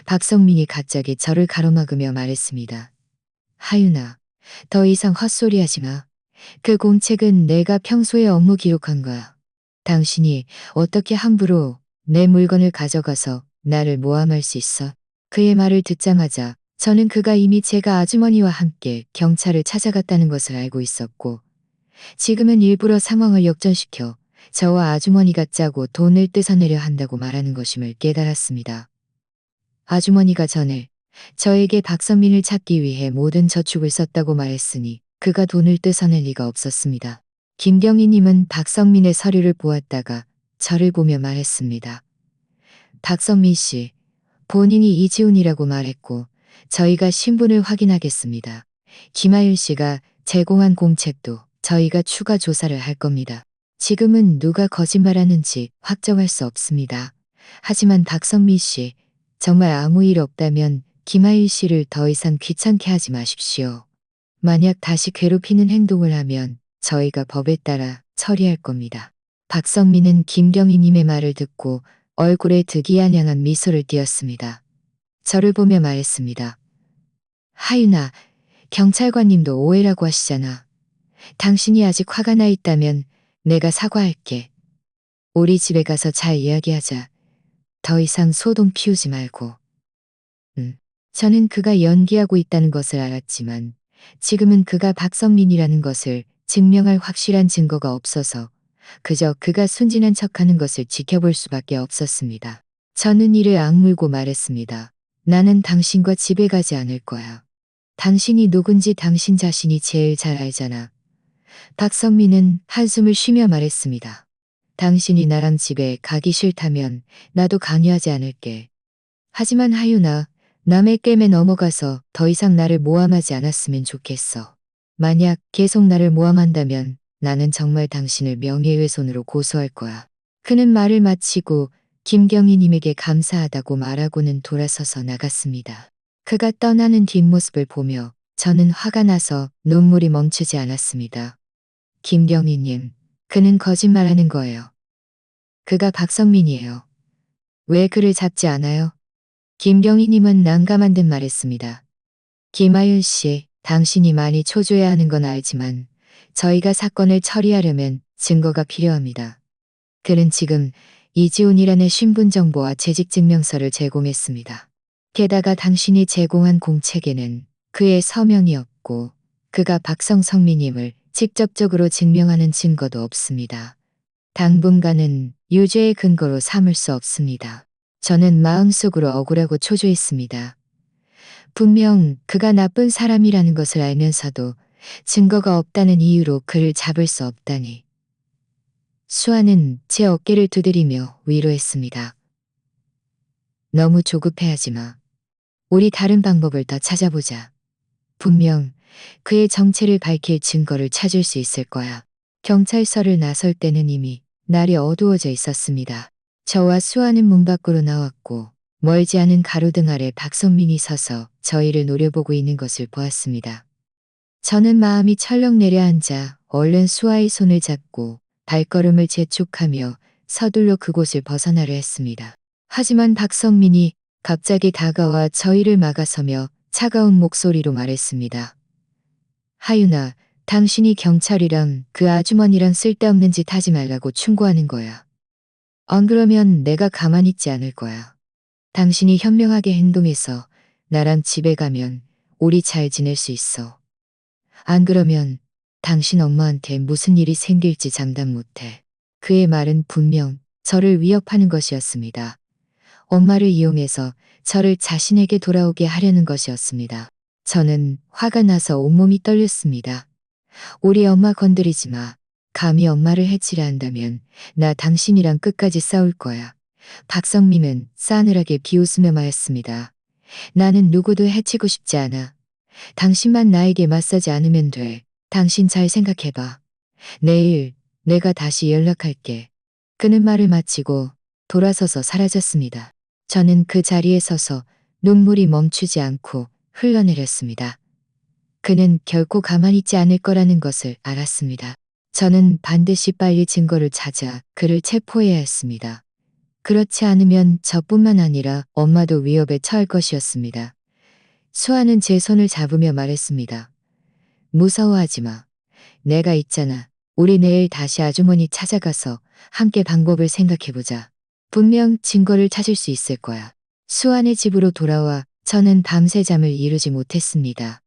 박성민이 갑자기 저를 가로막으며 말했습니다. 하윤아, 더 이상 헛소리하지 마. 그 공책은 내가 평소에 업무 기록한 거야. 당신이 어떻게 함부로 내 물건을 가져가서 나를 모함할 수 있어? 그의 말을 듣자마자 저는 그가 이미 제가 아주머니와 함께 경찰을 찾아갔다는 것을 알고 있었고 지금은 일부러 상황을 역전시켜 저와 아주머니가 짜고 돈을 뜯어내려 한다고 말하는 것임을 깨달았습니다. 아주머니가 전에 저에게 박선민을 찾기 위해 모든 저축을 썼다고 말했으니 그가 돈을 뜯어낼 리가 없었습니다. 김경희님은 박성민의 서류를 보았다가 저를 보며 말했습니다. 박성민 씨, 본인이 이지훈이라고 말했고 저희가 신분을 확인하겠습니다. 김하윤 씨가 제공한 공책도 저희가 추가 조사를 할 겁니다. 지금은 누가 거짓말하는지 확정할 수 없습니다. 하지만 박성민 씨, 정말 아무 일 없다면 김하윤 씨를 더 이상 귀찮게 하지 마십시오. 만약 다시 괴롭히는 행동을 하면 저희가 법에 따라 처리할 겁니다. 박성민은 김경희님의 말을 듣고 얼굴에 득이한양한 미소를 띄었습니다. 저를 보며 말했습니다. 하윤아, 경찰관님도 오해라고 하시잖아. 당신이 아직 화가 나 있다면 내가 사과할게. 우리 집에 가서 잘 이야기하자. 더 이상 소동 피우지 말고. 저는 그가 연기하고 있다는 것을 알았지만 지금은 그가 박성민이라는 것을 증명할 확실한 증거가 없어서 그저 그가 순진한 척하는 것을 지켜볼 수밖에 없었습니다. 저는 이를 악물고 말했습니다. 나는 당신과 집에 가지 않을 거야. 당신이 누군지 당신 자신이 제일 잘 알잖아. 박성민은 한숨을 쉬며 말했습니다. 당신이 나랑 집에 가기 싫다면 나도 강요하지 않을게. 하지만 하윤아, 남의 꿰매 넘어가서 더 이상 나를 모함하지 않았으면 좋겠어. 만약 계속 나를 모함한다면 나는 정말 당신을 명예훼손으로 고소할 거야. 그는 말을 마치고 김경희님에게 감사하다고 말하고는 돌아서서 나갔습니다. 그가 떠나는 뒷모습을 보며 저는 화가 나서 눈물이 멈추지 않았습니다. 김경희님, 그는 거짓말하는 거예요. 그가 박성민이에요. 왜 그를 잡지 않아요? 김경희님은 난감한 듯 말했습니다. 김하윤 씨, 당신이 많이 초조해 하는 건 알지만 저희가 사건을 처리하려면 증거가 필요합니다. 그는 지금 이지훈이라는 신분정보와 재직증명서를 제공했습니다. 게다가 당신이 제공한 공책에는 그의 서명이 없고 그가 박성민임을 직접적으로 증명하는 증거도 없습니다. 당분간은 유죄의 근거로 삼을 수 없습니다. 저는 마음속으로 억울하고 초조했습니다. 분명 그가 나쁜 사람이라는 것을 알면서도 증거가 없다는 이유로 그를 잡을 수 없다니. 수아는 제 어깨를 두드리며 위로했습니다. 너무 조급해하지 마. 우리 다른 방법을 더 찾아보자. 분명 그의 정체를 밝힐 증거를 찾을 수 있을 거야. 경찰서를 나설 때는 이미 날이 어두워져 있었습니다. 저와 수아는 문 밖으로 나왔고 멀지 않은 가로등 아래 박성민이 서서 저희를 노려보고 있는 것을 보았습니다. 저는 마음이 철렁 내려앉아 얼른 수아의 손을 잡고 발걸음을 재촉하며 서둘러 그곳을 벗어나려 했습니다. 하지만 박성민이 갑자기 다가와 저희를 막아서며 차가운 목소리로 말했습니다. 하윤아, 당신이 경찰이랑 그 아주머니랑 쓸데없는 짓 하지 말라고 충고하는 거야. 안 그러면 내가 가만히 있지 않을 거야. 당신이 현명하게 행동해서 나랑 집에 가면 우리 잘 지낼 수 있어. 안 그러면 당신 엄마한테 무슨 일이 생길지 장담 못해. 그의 말은 분명 저를 위협하는 것이었습니다. 엄마를 이용해서 저를 자신에게 돌아오게 하려는 것이었습니다. 저는 화가 나서 온몸이 떨렸습니다. 우리 엄마 건드리지 마. 감히 엄마를 해치려 한다면 나 당신이랑 끝까지 싸울 거야. 박성민은 싸늘하게 비웃으며 말했습니다. 나는 누구도 해치고 싶지 않아. 당신만 나에게 맞서지 않으면 돼. 당신 잘 생각해봐. 내일 내가 다시 연락할게. 그는 말을 마치고 돌아서서 사라졌습니다. 저는 그 자리에 서서 눈물이 멈추지 않고 흘러내렸습니다. 그는 결코 가만히 있지 않을 거라는 것을 알았습니다. 저는 반드시 빨리 증거를 찾아 그를 체포해야 했습니다. 그렇지 않으면 저뿐만 아니라 엄마도 위협에 처할 것이었습니다. 수아는 제 손을 잡으며 말했습니다. 무서워하지 마. 내가 있잖아. 우리 내일 다시 아주머니 찾아가서 함께 방법을 생각해보자. 분명 증거를 찾을 수 있을 거야. 수아네 집으로 돌아와 저는 밤새 잠을 이루지 못했습니다.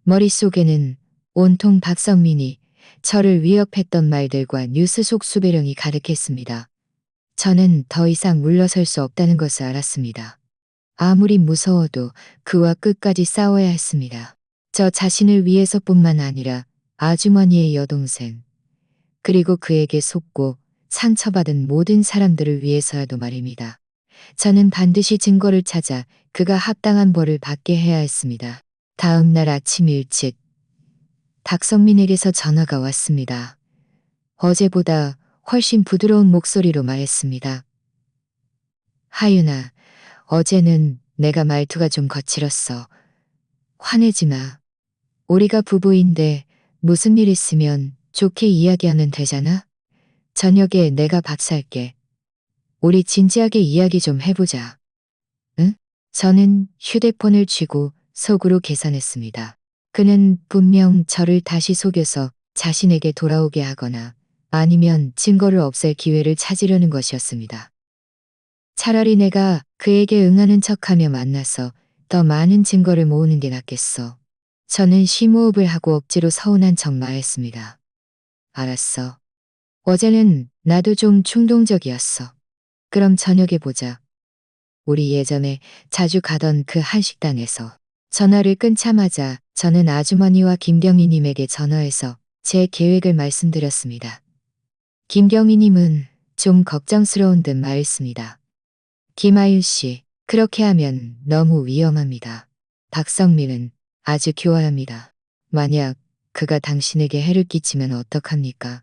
머릿속에는 온통 박성민이 저를 위협했던 말들과 뉴스 속 수배령이 가득했습니다. 저는 더 이상 물러설 수 없다는 것을 알았습니다. 아무리 무서워도 그와 끝까지 싸워야 했습니다. 저 자신을 위해서뿐만 아니라 아주머니의 여동생, 그리고 그에게 속고 상처받은 모든 사람들을 위해서라도 말입니다. 저는 반드시 증거를 찾아 그가 합당한 벌을 받게 해야 했습니다. 다음 날 아침 일찍 박성민에게서 전화가 왔습니다. 어제보다 훨씬 부드러운 목소리로 말했습니다. 하윤아, 어제는 내가 말투가 좀 거칠었어. 화내지 마. 우리가 부부인데 무슨 일 있으면 좋게 이야기하면 되잖아? 저녁에 내가 밥 살게. 우리 진지하게 이야기 좀 해보자. 응? 저는 휴대폰을 쥐고 속으로 계산했습니다. 그는 분명 저를 다시 속여서 자신에게 돌아오게 하거나 아니면 증거를 없앨 기회를 찾으려는 것이었습니다. 차라리 내가 그에게 응하는 척하며 만나서 더 많은 증거를 모으는 게 낫겠어. 저는 심호흡을 하고 억지로 서운한 척 말했습니다. 알았어. 어제는 나도 좀 충동적이었어. 그럼 저녁에 보자. 우리 예전에 자주 가던 그 한식당에서. 전화를 끊자마자 저는 아주머니와 김경희님에게 전화해서 제 계획을 말씀드렸습니다. 김경희님은 좀 걱정스러운 듯 말했습니다. 김하윤 씨, 그렇게 하면 너무 위험합니다. 박성민은 아주 교활합니다. 만약 그가 당신에게 해를 끼치면 어떡합니까?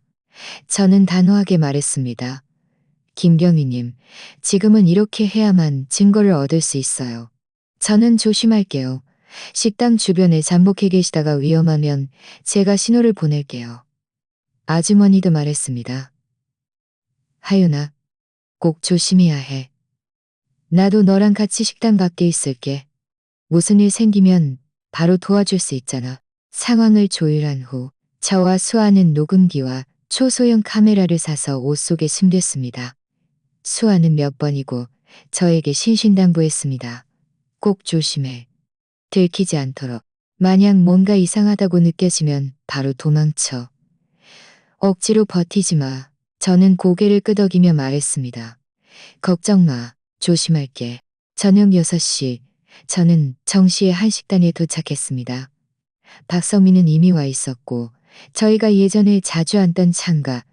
저는 단호하게 말했습니다. 김경희님, 지금은 이렇게 해야만 증거를 얻을 수 있어요. 저는 조심할게요. 식당 주변에 잠복해 계시다가 위험하면 제가 신호를 보낼게요. 아주머니도 말했습니다. 하윤아, 꼭 조심해야 해. 나도 너랑 같이 식당 밖에 있을게. 무슨 일 생기면 바로 도와줄 수 있잖아. 상황을 조율한 후 저와 수아는 녹음기와 초소형 카메라를 사서 옷 속에 숨겼습니다. 수아는 몇 번이고 저에게 신신당부했습니다. 꼭 조심해. 들키지 않도록. 만약 뭔가 이상하다고 느껴지면 바로 도망쳐. 억지로 버티지 마. 저는 고개를 끄덕이며 말했습니다. 걱정 마. 조심할게. 저녁 6시. 저는 정시에 한식당에 도착했습니다. 박성민은 이미 와 있었고 저희가 예전에 자주 앉던 창가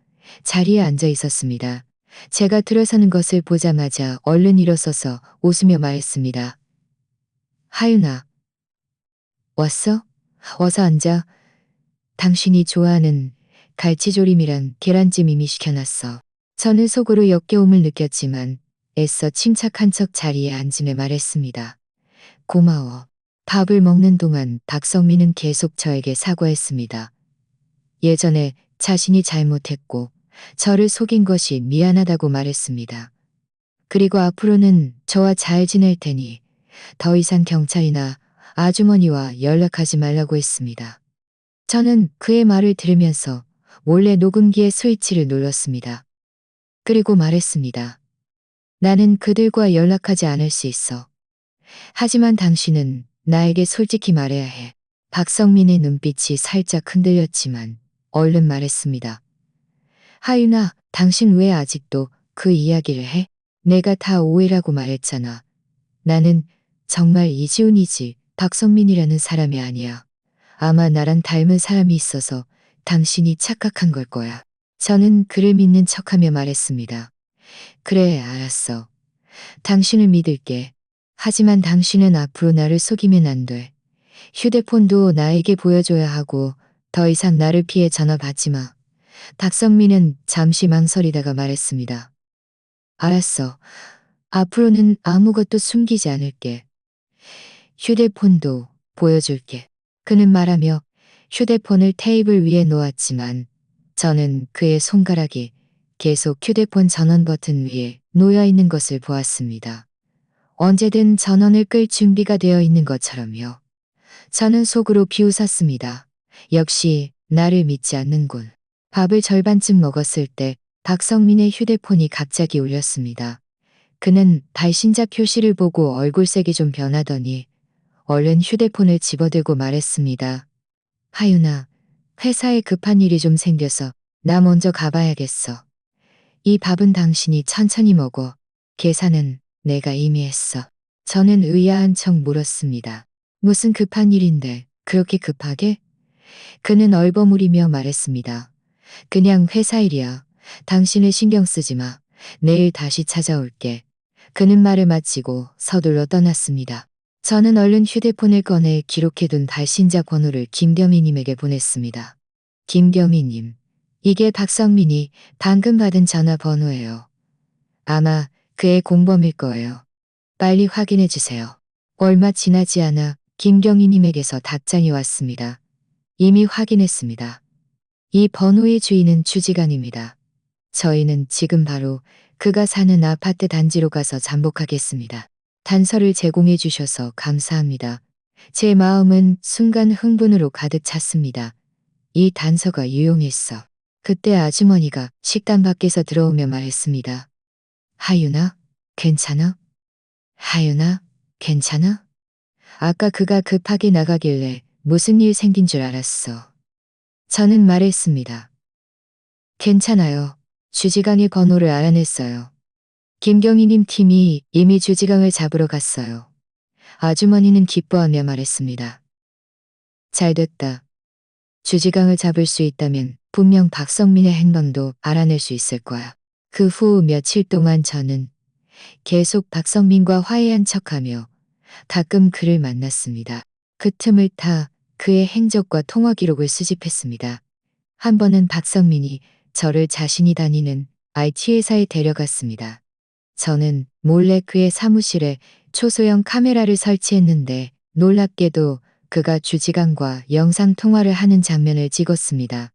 자리에 앉아 있었습니다. 제가 들어서는 것을 보자마자 얼른 일어서서 웃으며 말했습니다. 하윤아, 왔어? 어서 앉아. 당신이 좋아하는 갈치조림이랑 계란찜 이미 시켜놨어. 저는 속으로 역겨움을 느꼈지만 애써 침착한 척 자리에 앉으며 말했습니다. 고마워. 밥을 먹는 동안 박성민은 계속 저에게 사과했습니다. 예전에 자신이 잘못했고 저를 속인 것이 미안하다고 말했습니다. 그리고 앞으로는 저와 잘 지낼 테니 더 이상 경찰이나 아주머니와 연락하지 말라고 했습니다. 저는 그의 말을 들으면서 몰래 녹음기의 스위치를 눌렀습니다. 그리고 말했습니다. 나는 그들과 연락하지 않을 수 있어. 하지만 당신은 나에게 솔직히 말해야 해. 박성민의 눈빛이 살짝 흔들렸지만 얼른 말했습니다. 하윤아, 당신 왜 아직도 그 이야기를 해? 내가 다 오해라고 말했잖아. 나는 정말 이지훈이지 박성민이라는 사람이 아니야. 아마 나랑 닮은 사람이 있어서 당신이 착각한 걸 거야. 저는 그를 믿는 척하며 말했습니다. 그래, 알았어. 당신을 믿을게. 하지만 당신은 앞으로 나를 속이면 안 돼. 휴대폰도 나에게 보여줘야 하고 더 이상 나를 피해 전화 받지 마. 박성민은 잠시 망설이다가 말했습니다. 알았어. 앞으로는 아무것도 숨기지 않을게. 휴대폰도 보여줄게. 그는 말하며 휴대폰을 테이블 위에 놓았지만 저는 그의 손가락이 계속 휴대폰 전원 버튼 위에 놓여 있는 것을 보았습니다. 언제든 전원을 끌 준비가 되어 있는 것처럼요. 저는 속으로 비웃었습니다. 역시 나를 믿지 않는군. 밥을 절반쯤 먹었을 때 박성민의 휴대폰이 갑자기 울렸습니다. 그는 발신자 표시를 보고 얼굴색이 좀 변하더니 얼른 휴대폰을 집어들고 말했습니다. 하윤아, 회사에 급한 일이 좀 생겨서 나 먼저 가봐야겠어. 이 밥은 당신이 천천히 먹어. 계산은 내가 이미 했어. 저는 의아한 척 물었습니다. 무슨 급한 일인데 그렇게 급하게? 그는 얼버무리며 말했습니다. 그냥 회사 일이야. 당신을 신경 쓰지 마. 내일 다시 찾아올게. 그는 말을 마치고 서둘러 떠났습니다. 저는 얼른 휴대폰을 꺼내 기록해둔 발신자 번호를 김겸희님에게 보냈습니다. 김겸희님, 이게 박성민이 방금 받은 전화 번호예요. 아마 그의 공범일 거예요. 빨리 확인해 주세요. 얼마 지나지 않아 김경희님에게서 답장이 왔습니다. 이미 확인했습니다. 이 번호의 주인은 주지강입니다. 저희는 지금 바로 그가 사는 아파트 단지로 가서 잠복하겠습니다. 단서를 제공해 주셔서 감사합니다. 제 마음은 순간 흥분으로 가득 찼습니다. 이 단서가 유용했어. 그때 아주머니가 식당 밖에서 들어오며 말했습니다. 하윤아, 괜찮아? 하윤아, 괜찮아? 아까 그가 급하게 나가길래 무슨 일 생긴 줄 알았어. 저는 말했습니다. 괜찮아요. 주지강의 번호를 알아냈어요. 김경희님 팀이 이미 주지강을 잡으러 갔어요. 아주머니는 기뻐하며 말했습니다. 잘됐다. 주지강을 잡을 수 있다면 분명 박성민의 행방도 알아낼 수 있을 거야. 그 후 며칠 동안 저는 계속 박성민과 화해한 척하며 가끔 그를 만났습니다. 그 틈을 타 그의 행적과 통화 기록을 수집했습니다. 한 번은 박성민이 저를 자신이 다니는 IT 회사에 데려갔습니다. 저는 몰래 그의 사무실에 초소형 카메라를 설치했는데 놀랍게도 그가 주지강과 영상 통화를 하는 장면을 찍었습니다.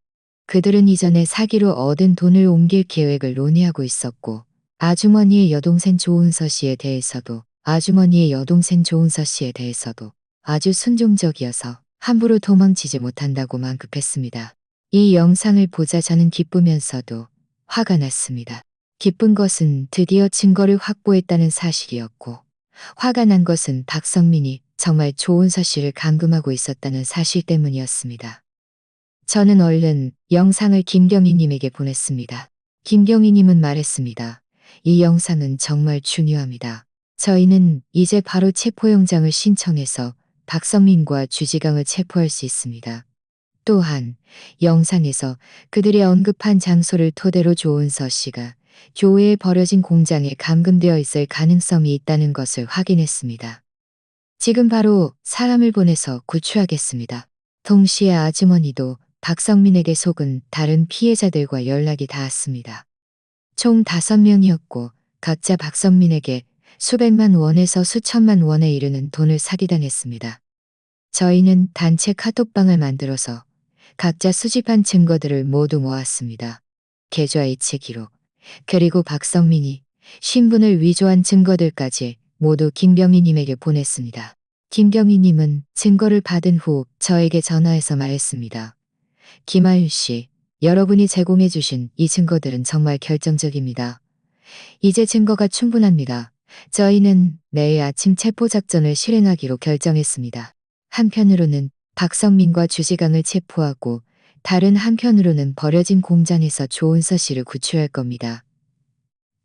그들은 이전에 사기로 얻은 돈을 옮길 계획을 논의하고 있었고 아주머니의 여동생 조은서 씨에 대해서도 아주 순종적이어서 함부로 도망치지 못한다고만 급했습니다. 이 영상을 보자 저는 기쁘면서도 화가 났습니다. 기쁜 것은 드디어 증거를 확보했다는 사실이었고 화가 난 것은 박성민이 정말 조은서 씨를 감금하고 있었다는 사실 때문이었습니다. 저는 얼른 영상을 김경희님에게 보냈습니다. 김경희님은 말했습니다. 이 영상은 정말 중요합니다. 저희는 이제 바로 체포영장을 신청해서 박성민과 주지강을 체포할 수 있습니다. 또한 영상에서 그들이 언급한 장소를 토대로 조은서 씨가 교외에 버려진 공장에 감금되어 있을 가능성이 있다는 것을 확인했습니다. 지금 바로 사람을 보내서 구출하겠습니다. 동시에 아주머니도 박성민에게 속은 다른 피해자들과 연락이 닿았습니다. 총 5명이었고 각자 박성민에게 수백만 원에서 수천만 원에 이르는 돈을 사기당했습니다. 저희는 단체 카톡방을 만들어서 각자 수집한 증거들을 모두 모았습니다. 계좌이체 기록, 그리고 박성민이 신분을 위조한 증거들까지 모두 김경희님에게 보냈습니다. 김경희님은 증거를 받은 후 저에게 전화해서 말했습니다. 김하윤 씨, 여러분이 제공해 주신 이 증거들은 정말 결정적입니다. 이제 증거가 충분합니다. 저희는 내일 아침 체포작전을 실행하기로 결정했습니다. 한편으로는 박성민과 주지강을 체포하고 다른 한편으로는 버려진 공장에서 조은서 씨를 구출할 겁니다.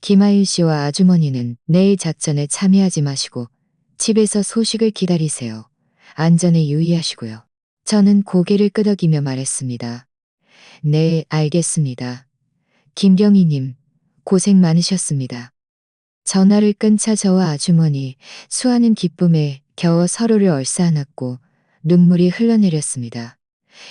김하윤 씨와 아주머니는 내일 작전에 참여하지 마시고 집에서 소식을 기다리세요. 안전에 유의하시고요. 저는 고개를 끄덕이며 말했습니다. 네, 알겠습니다. 김경희님, 고생 많으셨습니다. 전화를 끊자 저와 아주머니, 수많은 기쁨에 겨워 서로를 얼싸안았고 눈물이 흘러내렸습니다.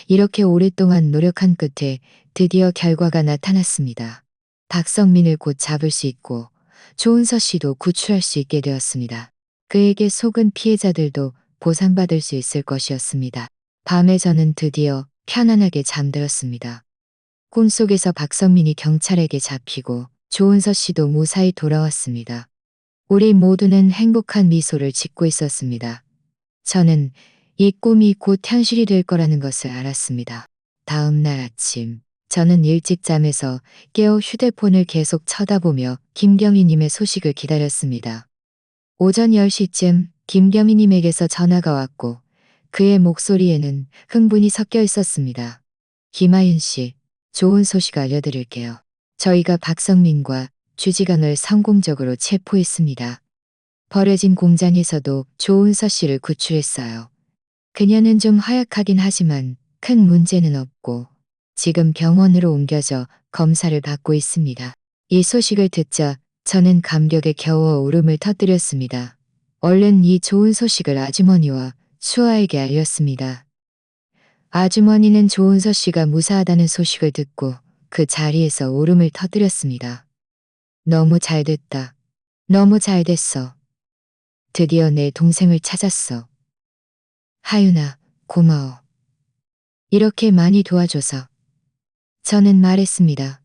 이렇게 오랫동안 노력한 끝에 드디어 결과가 나타났습니다. 박성민을 곧 잡을 수 있고 조은서 씨도 구출할 수 있게 되었습니다. 그에게 속은 피해자들도 보상받을 수 있을 것이었습니다. 밤에 저는 드디어 편안하게 잠들었습니다. 꿈속에서 박성민이 경찰에게 잡히고 조은서 씨도 무사히 돌아왔습니다. 우리 모두는 행복한 미소를 짓고 있었습니다. 저는 이 꿈이 곧 현실이 될 거라는 것을 알았습니다. 다음 날 아침, 저는 일찍 잠에서 깨어 휴대폰을 계속 쳐다보며 김경희님의 소식을 기다렸습니다. 오전 10시쯤 김경희님에게서 전화가 왔고 그의 목소리에는 흥분이 섞여 있었습니다. 김하윤 씨, 좋은 소식 알려드릴게요. 저희가 박성민과 주지강을 성공적으로 체포했습니다. 버려진 공장에서도 조은서 씨를 구출했어요. 그녀는 좀 허약하긴 하지만 큰 문제는 없고 지금 병원으로 옮겨져 검사를 받고 있습니다. 이 소식을 듣자 저는 감격에 겨워 울음을 터뜨렸습니다. 얼른 이 좋은 소식을 아주머니와 수아에게 알렸습니다. 아주머니는 조은서 씨가 무사하다는 소식을 듣고 그 자리에서 울음을 터뜨렸습니다. 너무 잘됐다. 너무 잘됐어. 드디어 내 동생을 찾았어. 하윤아, 고마워. 이렇게 많이 도와줘서. 저는 말했습니다.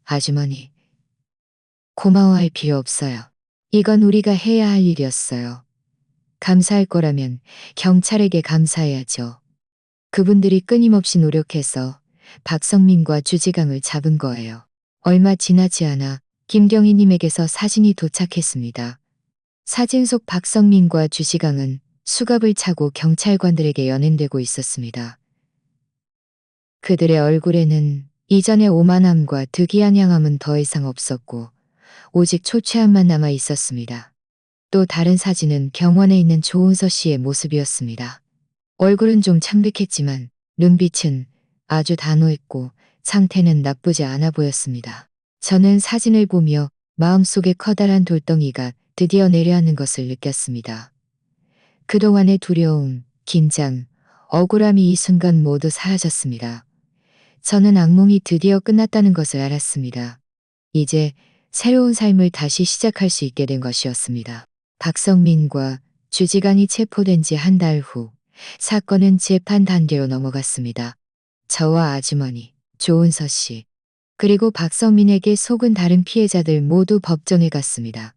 아주머니, 고마워할 필요 없어요. 이건 우리가 해야 할 일이었어요. 감사할 거라면 경찰에게 감사해야죠. 그분들이 끊임없이 노력해서 박성민과 주지강을 잡은 거예요. 얼마 지나지 않아 김경희님에게서 사진이 도착했습니다. 사진 속 박성민과 주지강은 수갑을 차고 경찰관들에게 연행되고 있었습니다. 그들의 얼굴에는 이전의 오만함과 득이한 향함은 더 이상 없었고 오직 초췌함만 남아 있었습니다. 또 다른 사진은 경원에 있는 조은서 씨의 모습이었습니다. 얼굴은 좀 창백했지만 눈빛은 아주 단호했고 상태는 나쁘지 않아 보였습니다. 저는 사진을 보며 마음속에 커다란 돌덩이가 드디어 내려앉는 것을 느꼈습니다. 그동안의 두려움, 긴장, 억울함이 이 순간 모두 사라졌습니다. 저는 악몽이 드디어 끝났다는 것을 알았습니다. 이제 새로운 삶을 다시 시작할 수 있게 된 것이었습니다. 박성민과 주지강이 체포된 지 한 달 후 사건은 재판 단계로 넘어갔습니다. 저와 아주머니, 조은서 씨, 그리고 박성민에게 속은 다른 피해자들 모두 법정에 갔습니다.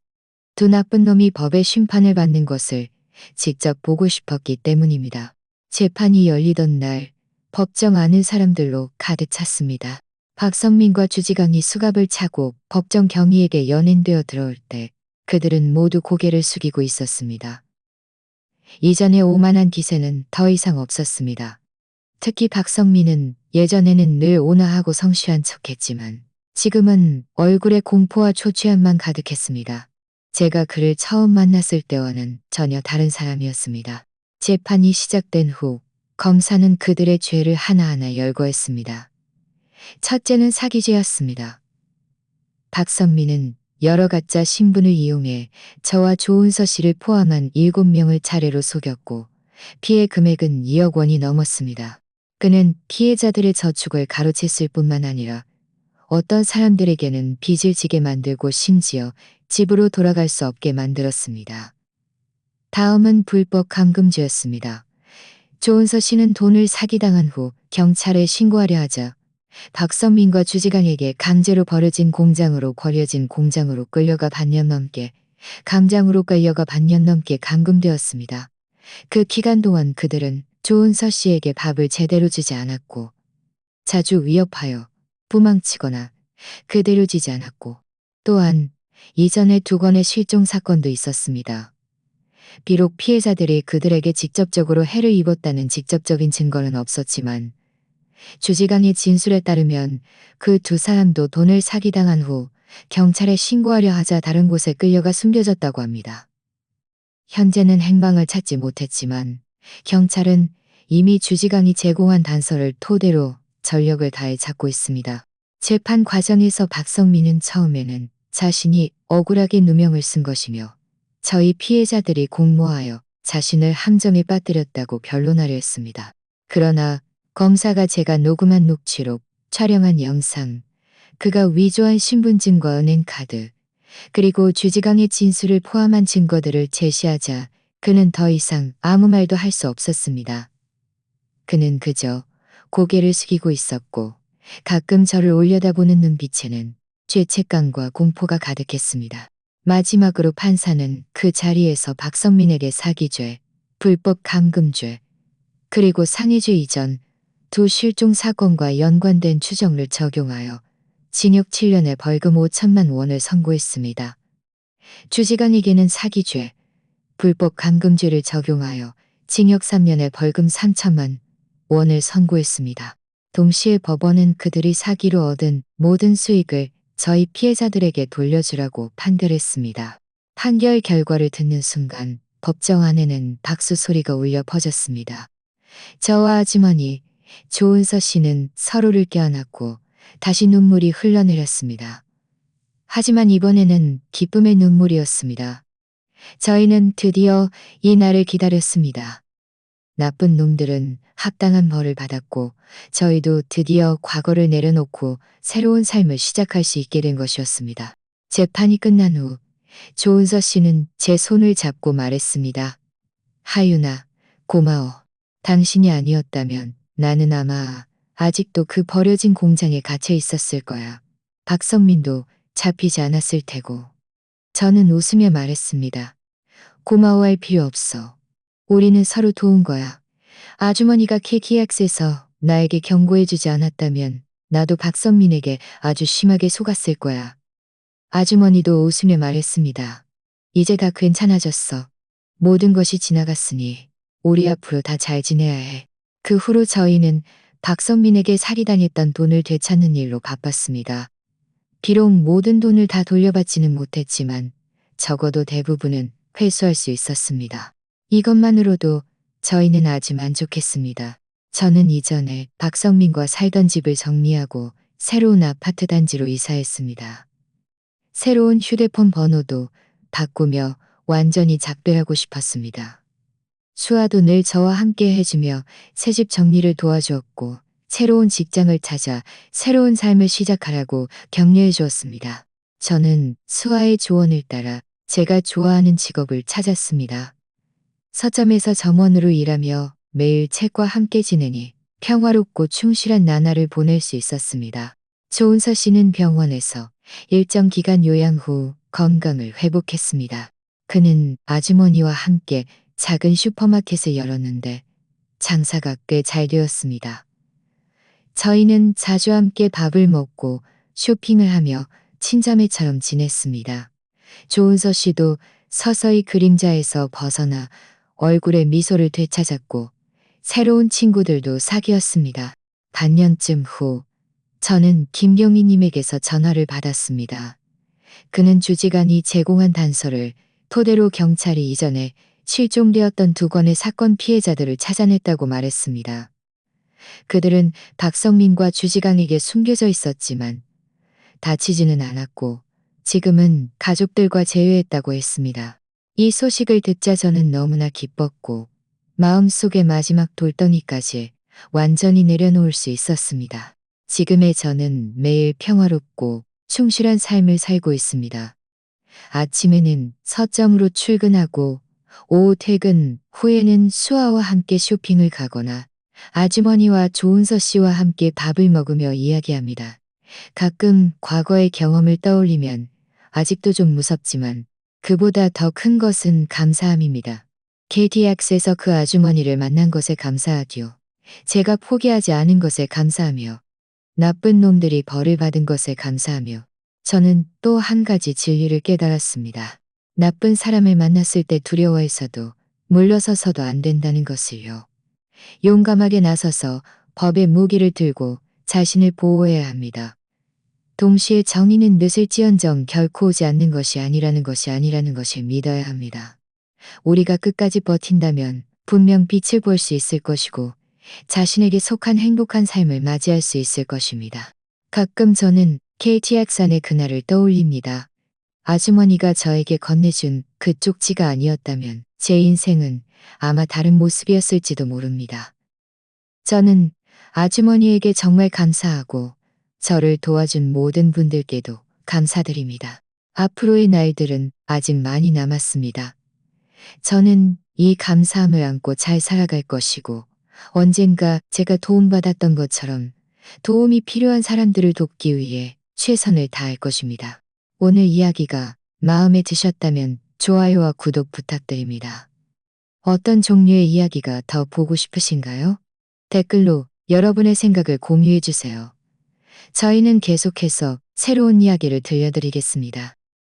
두 나쁜 놈이 법의 심판을 받는 것을 직접 보고 싶었기 때문입니다. 재판이 열리던 날 법정 안은 사람들로 가득 찼습니다. 박성민과 주지강이 수갑을 차고 법정 경위에게 연행되어 들어올 때 그들은 모두 고개를 숙이고 있었습니다. 이전의 오만한 기세는 더 이상 없었습니다. 특히 박성민은 예전에는 늘 온화하고 성실한 척했지만 지금은 얼굴에 공포와 초췌함만 가득했습니다. 제가 그를 처음 만났을 때와는 전혀 다른 사람이었습니다. 재판이 시작된 후 검사는 그들의 죄를 하나하나 열거했습니다. 첫째는 사기죄였습니다. 박성민은 여러 가짜 신분을 이용해 저와 조은서 씨를 포함한 7명을 차례로 속였고 피해 금액은 2억 원이 넘었습니다. 그는 피해자들의 저축을 가로챘을 뿐만 아니라 어떤 사람들에게는 빚을 지게 만들고 심지어 집으로 돌아갈 수 없게 만들었습니다. 다음은 불법 감금죄였습니다. 조은서 씨는 돈을 사기당한 후 경찰에 신고하려 하자 박성민과 주지강에게 강제로 버려진 공장으로 끌려가 반년 넘게 감금되었습니다. 그 기간 동안 그들은 조은서 씨에게 밥을 제대로 주지 않았고 자주 위협하여 부망치거나 그대로 지지 않았고 또한 이전에 2건의 실종 사건도 있었습니다. 비록 피해자들이 그들에게 직접적으로 해를 입었다는 직접적인 증거는 없었지만 주지강의 진술에 따르면 그 두 사람도 돈을 사기당한 후 경찰에 신고하려 하자 다른 곳에 끌려가 숨겨졌다고 합니다. 현재는 행방을 찾지 못했지만 경찰은 이미 주지강이 제공한 단서를 토대로 전력을 다해 찾고 있습니다. 재판 과정에서 박성민은 처음에는 자신이 억울하게 누명을 쓴 것이며 저희 피해자들이 공모하여 자신을 함정에 빠뜨렸다고 변론하려 했습니다. 그러나 검사가 제가 녹음한 녹취록, 촬영한 영상, 그가 위조한 신분증과 은행카드, 그리고 주지강의 진술을 포함한 증거들을 제시하자 그는 더 이상 아무 말도 할 수 없었습니다. 그는 그저 고개를 숙이고 있었고 가끔 저를 올려다보는 눈빛에는 죄책감과 공포가 가득했습니다. 마지막으로 판사는 그 자리에서 박성민에게 사기죄, 불법 감금죄, 그리고 상해죄 이전 두 실종 사건과 연관된 추정을 적용하여 징역 7년에 벌금 5천만 원을 선고했습니다. 주지강에게는 사기죄, 불법 감금죄를 적용하여 징역 3년에 벌금 3천만 원을 선고했습니다. 동시에 법원은 그들이 사기로 얻은 모든 수익을 저희 피해자들에게 돌려주라고 판결했습니다. 판결 결과를 듣는 순간 법정 안에는 박수 소리가 울려 퍼졌습니다. 저와 아주머니, 조은서 씨는 서로를 껴안았고 다시 눈물이 흘러내렸습니다. 하지만 이번에는 기쁨의 눈물이었습니다. 저희는 드디어 이 날을 기다렸습니다. 나쁜 놈들은 합당한 벌을 받았고 저희도 드디어 과거를 내려놓고 새로운 삶을 시작할 수 있게 된 것이었습니다. 재판이 끝난 후 조은서 씨는 제 손을 잡고 말했습니다. 하윤아, 고마워. 당신이 아니었다면 나는 아마 아직도 그 버려진 공장에 갇혀 있었을 거야. 박성민도 잡히지 않았을 테고. 저는 웃으며 말했습니다. 고마워할 필요 없어. 우리는 서로 도운 거야. 아주머니가 KTX에서 나에게 경고해주지 않았다면 나도 박성민에게 아주 심하게 속았을 거야. 아주머니도 웃으며 말했습니다. 이제 다 괜찮아졌어. 모든 것이 지나갔으니 우리 앞으로 다 잘 지내야 해. 그 후로 저희는 박성민에게 사기당했던 돈을 되찾는 일로 바빴습니다. 비록 모든 돈을 다 돌려받지는 못했지만 적어도 대부분은 회수할 수 있었습니다. 이것만으로도 저희는 아주 만족했습니다. 저는 이전에 박성민과 살던 집을 정리하고 새로운 아파트 단지로 이사했습니다. 새로운 휴대폰 번호도 바꾸며 완전히 작별하고 싶었습니다. 수아도 늘 저와 함께 해주며 새집 정리를 도와주었고 새로운 직장을 찾아 새로운 삶을 시작하라고 격려해 주었습니다. 저는 수아의 조언을 따라 제가 좋아하는 직업을 찾았습니다. 서점에서 점원으로 일하며 매일 책과 함께 지내니 평화롭고 충실한 나날을 보낼 수 있었습니다. 조은서 씨는 병원에서 일정 기간 요양 후 건강을 회복했습니다. 그는 아주머니와 함께 작은 슈퍼마켓을 열었는데 장사가 꽤 잘 되었습니다. 저희는 자주 함께 밥을 먹고 쇼핑을 하며 친자매처럼 지냈습니다. 조은서 씨도 서서히 그림자에서 벗어나 얼굴에 미소를 되찾았고 새로운 친구들도 사귀었습니다. 반년쯤 후 저는 김경희님에게서 전화를 받았습니다. 그는 주지간이 제공한 단서를 토대로 경찰이 이전에 실종되었던 2건의 사건 피해자들을 찾아냈다고 말했습니다. 그들은 박성민과 주지강에게 숨겨져 있었지만 다치지는 않았고 지금은 가족들과 재회했다고 했습니다. 이 소식을 듣자 저는 너무나 기뻤고 마음속의 마지막 돌덩이까지 완전히 내려놓을 수 있었습니다. 지금의 저는 매일 평화롭고 충실한 삶을 살고 있습니다. 아침에는 서점으로 출근하고 오후 퇴근 후에는 수아와 함께 쇼핑을 가거나 아주머니와 조은서 씨와 함께 밥을 먹으며 이야기합니다. 가끔 과거의 경험을 떠올리면 아직도 좀 무섭지만 그보다 더 큰 것은 감사함입니다. KTX에서 그 아주머니를 만난 것에 감사하디요. 제가 포기하지 않은 것에 감사하며 나쁜 놈들이 벌을 받은 것에 감사하며 저는 또 한 가지 진리를 깨달았습니다. 나쁜 사람을 만났을 때 두려워해서도 물러서서도 안 된다는 것을요. 용감하게 나서서 법의 무기를 들고 자신을 보호해야 합니다. 동시에 정의는 늦을지언정 결코 오지 않는 것이 아니라는 것을 믿어야 합니다. 우리가 끝까지 버틴다면 분명 빛을 볼 수 있을 것이고 자신에게 속한 행복한 삶을 맞이할 수 있을 것입니다. 가끔 저는 KTX 안의 그날을 떠올립니다. 아주머니가 저에게 건네준 그 쪽지가 아니었다면 제 인생은 아마 다른 모습이었을지도 모릅니다. 저는 아주머니에게 정말 감사하고 저를 도와준 모든 분들께도 감사드립니다. 앞으로의 날들은 아직 많이 남았습니다. 저는 이 감사함을 안고 잘 살아갈 것이고 언젠가 제가 도움받았던 것처럼 도움이 필요한 사람들을 돕기 위해 최선을 다할 것입니다. 오늘 이야기가 마음에 드셨다면 좋아요와 구독 부탁드립니다. 어떤 종류의 이야기가 더 보고 싶으신가요? 댓글로 여러분의 생각을 공유해 주세요. 저희는 계속해서 새로운 이야기를 들려드리겠습니다.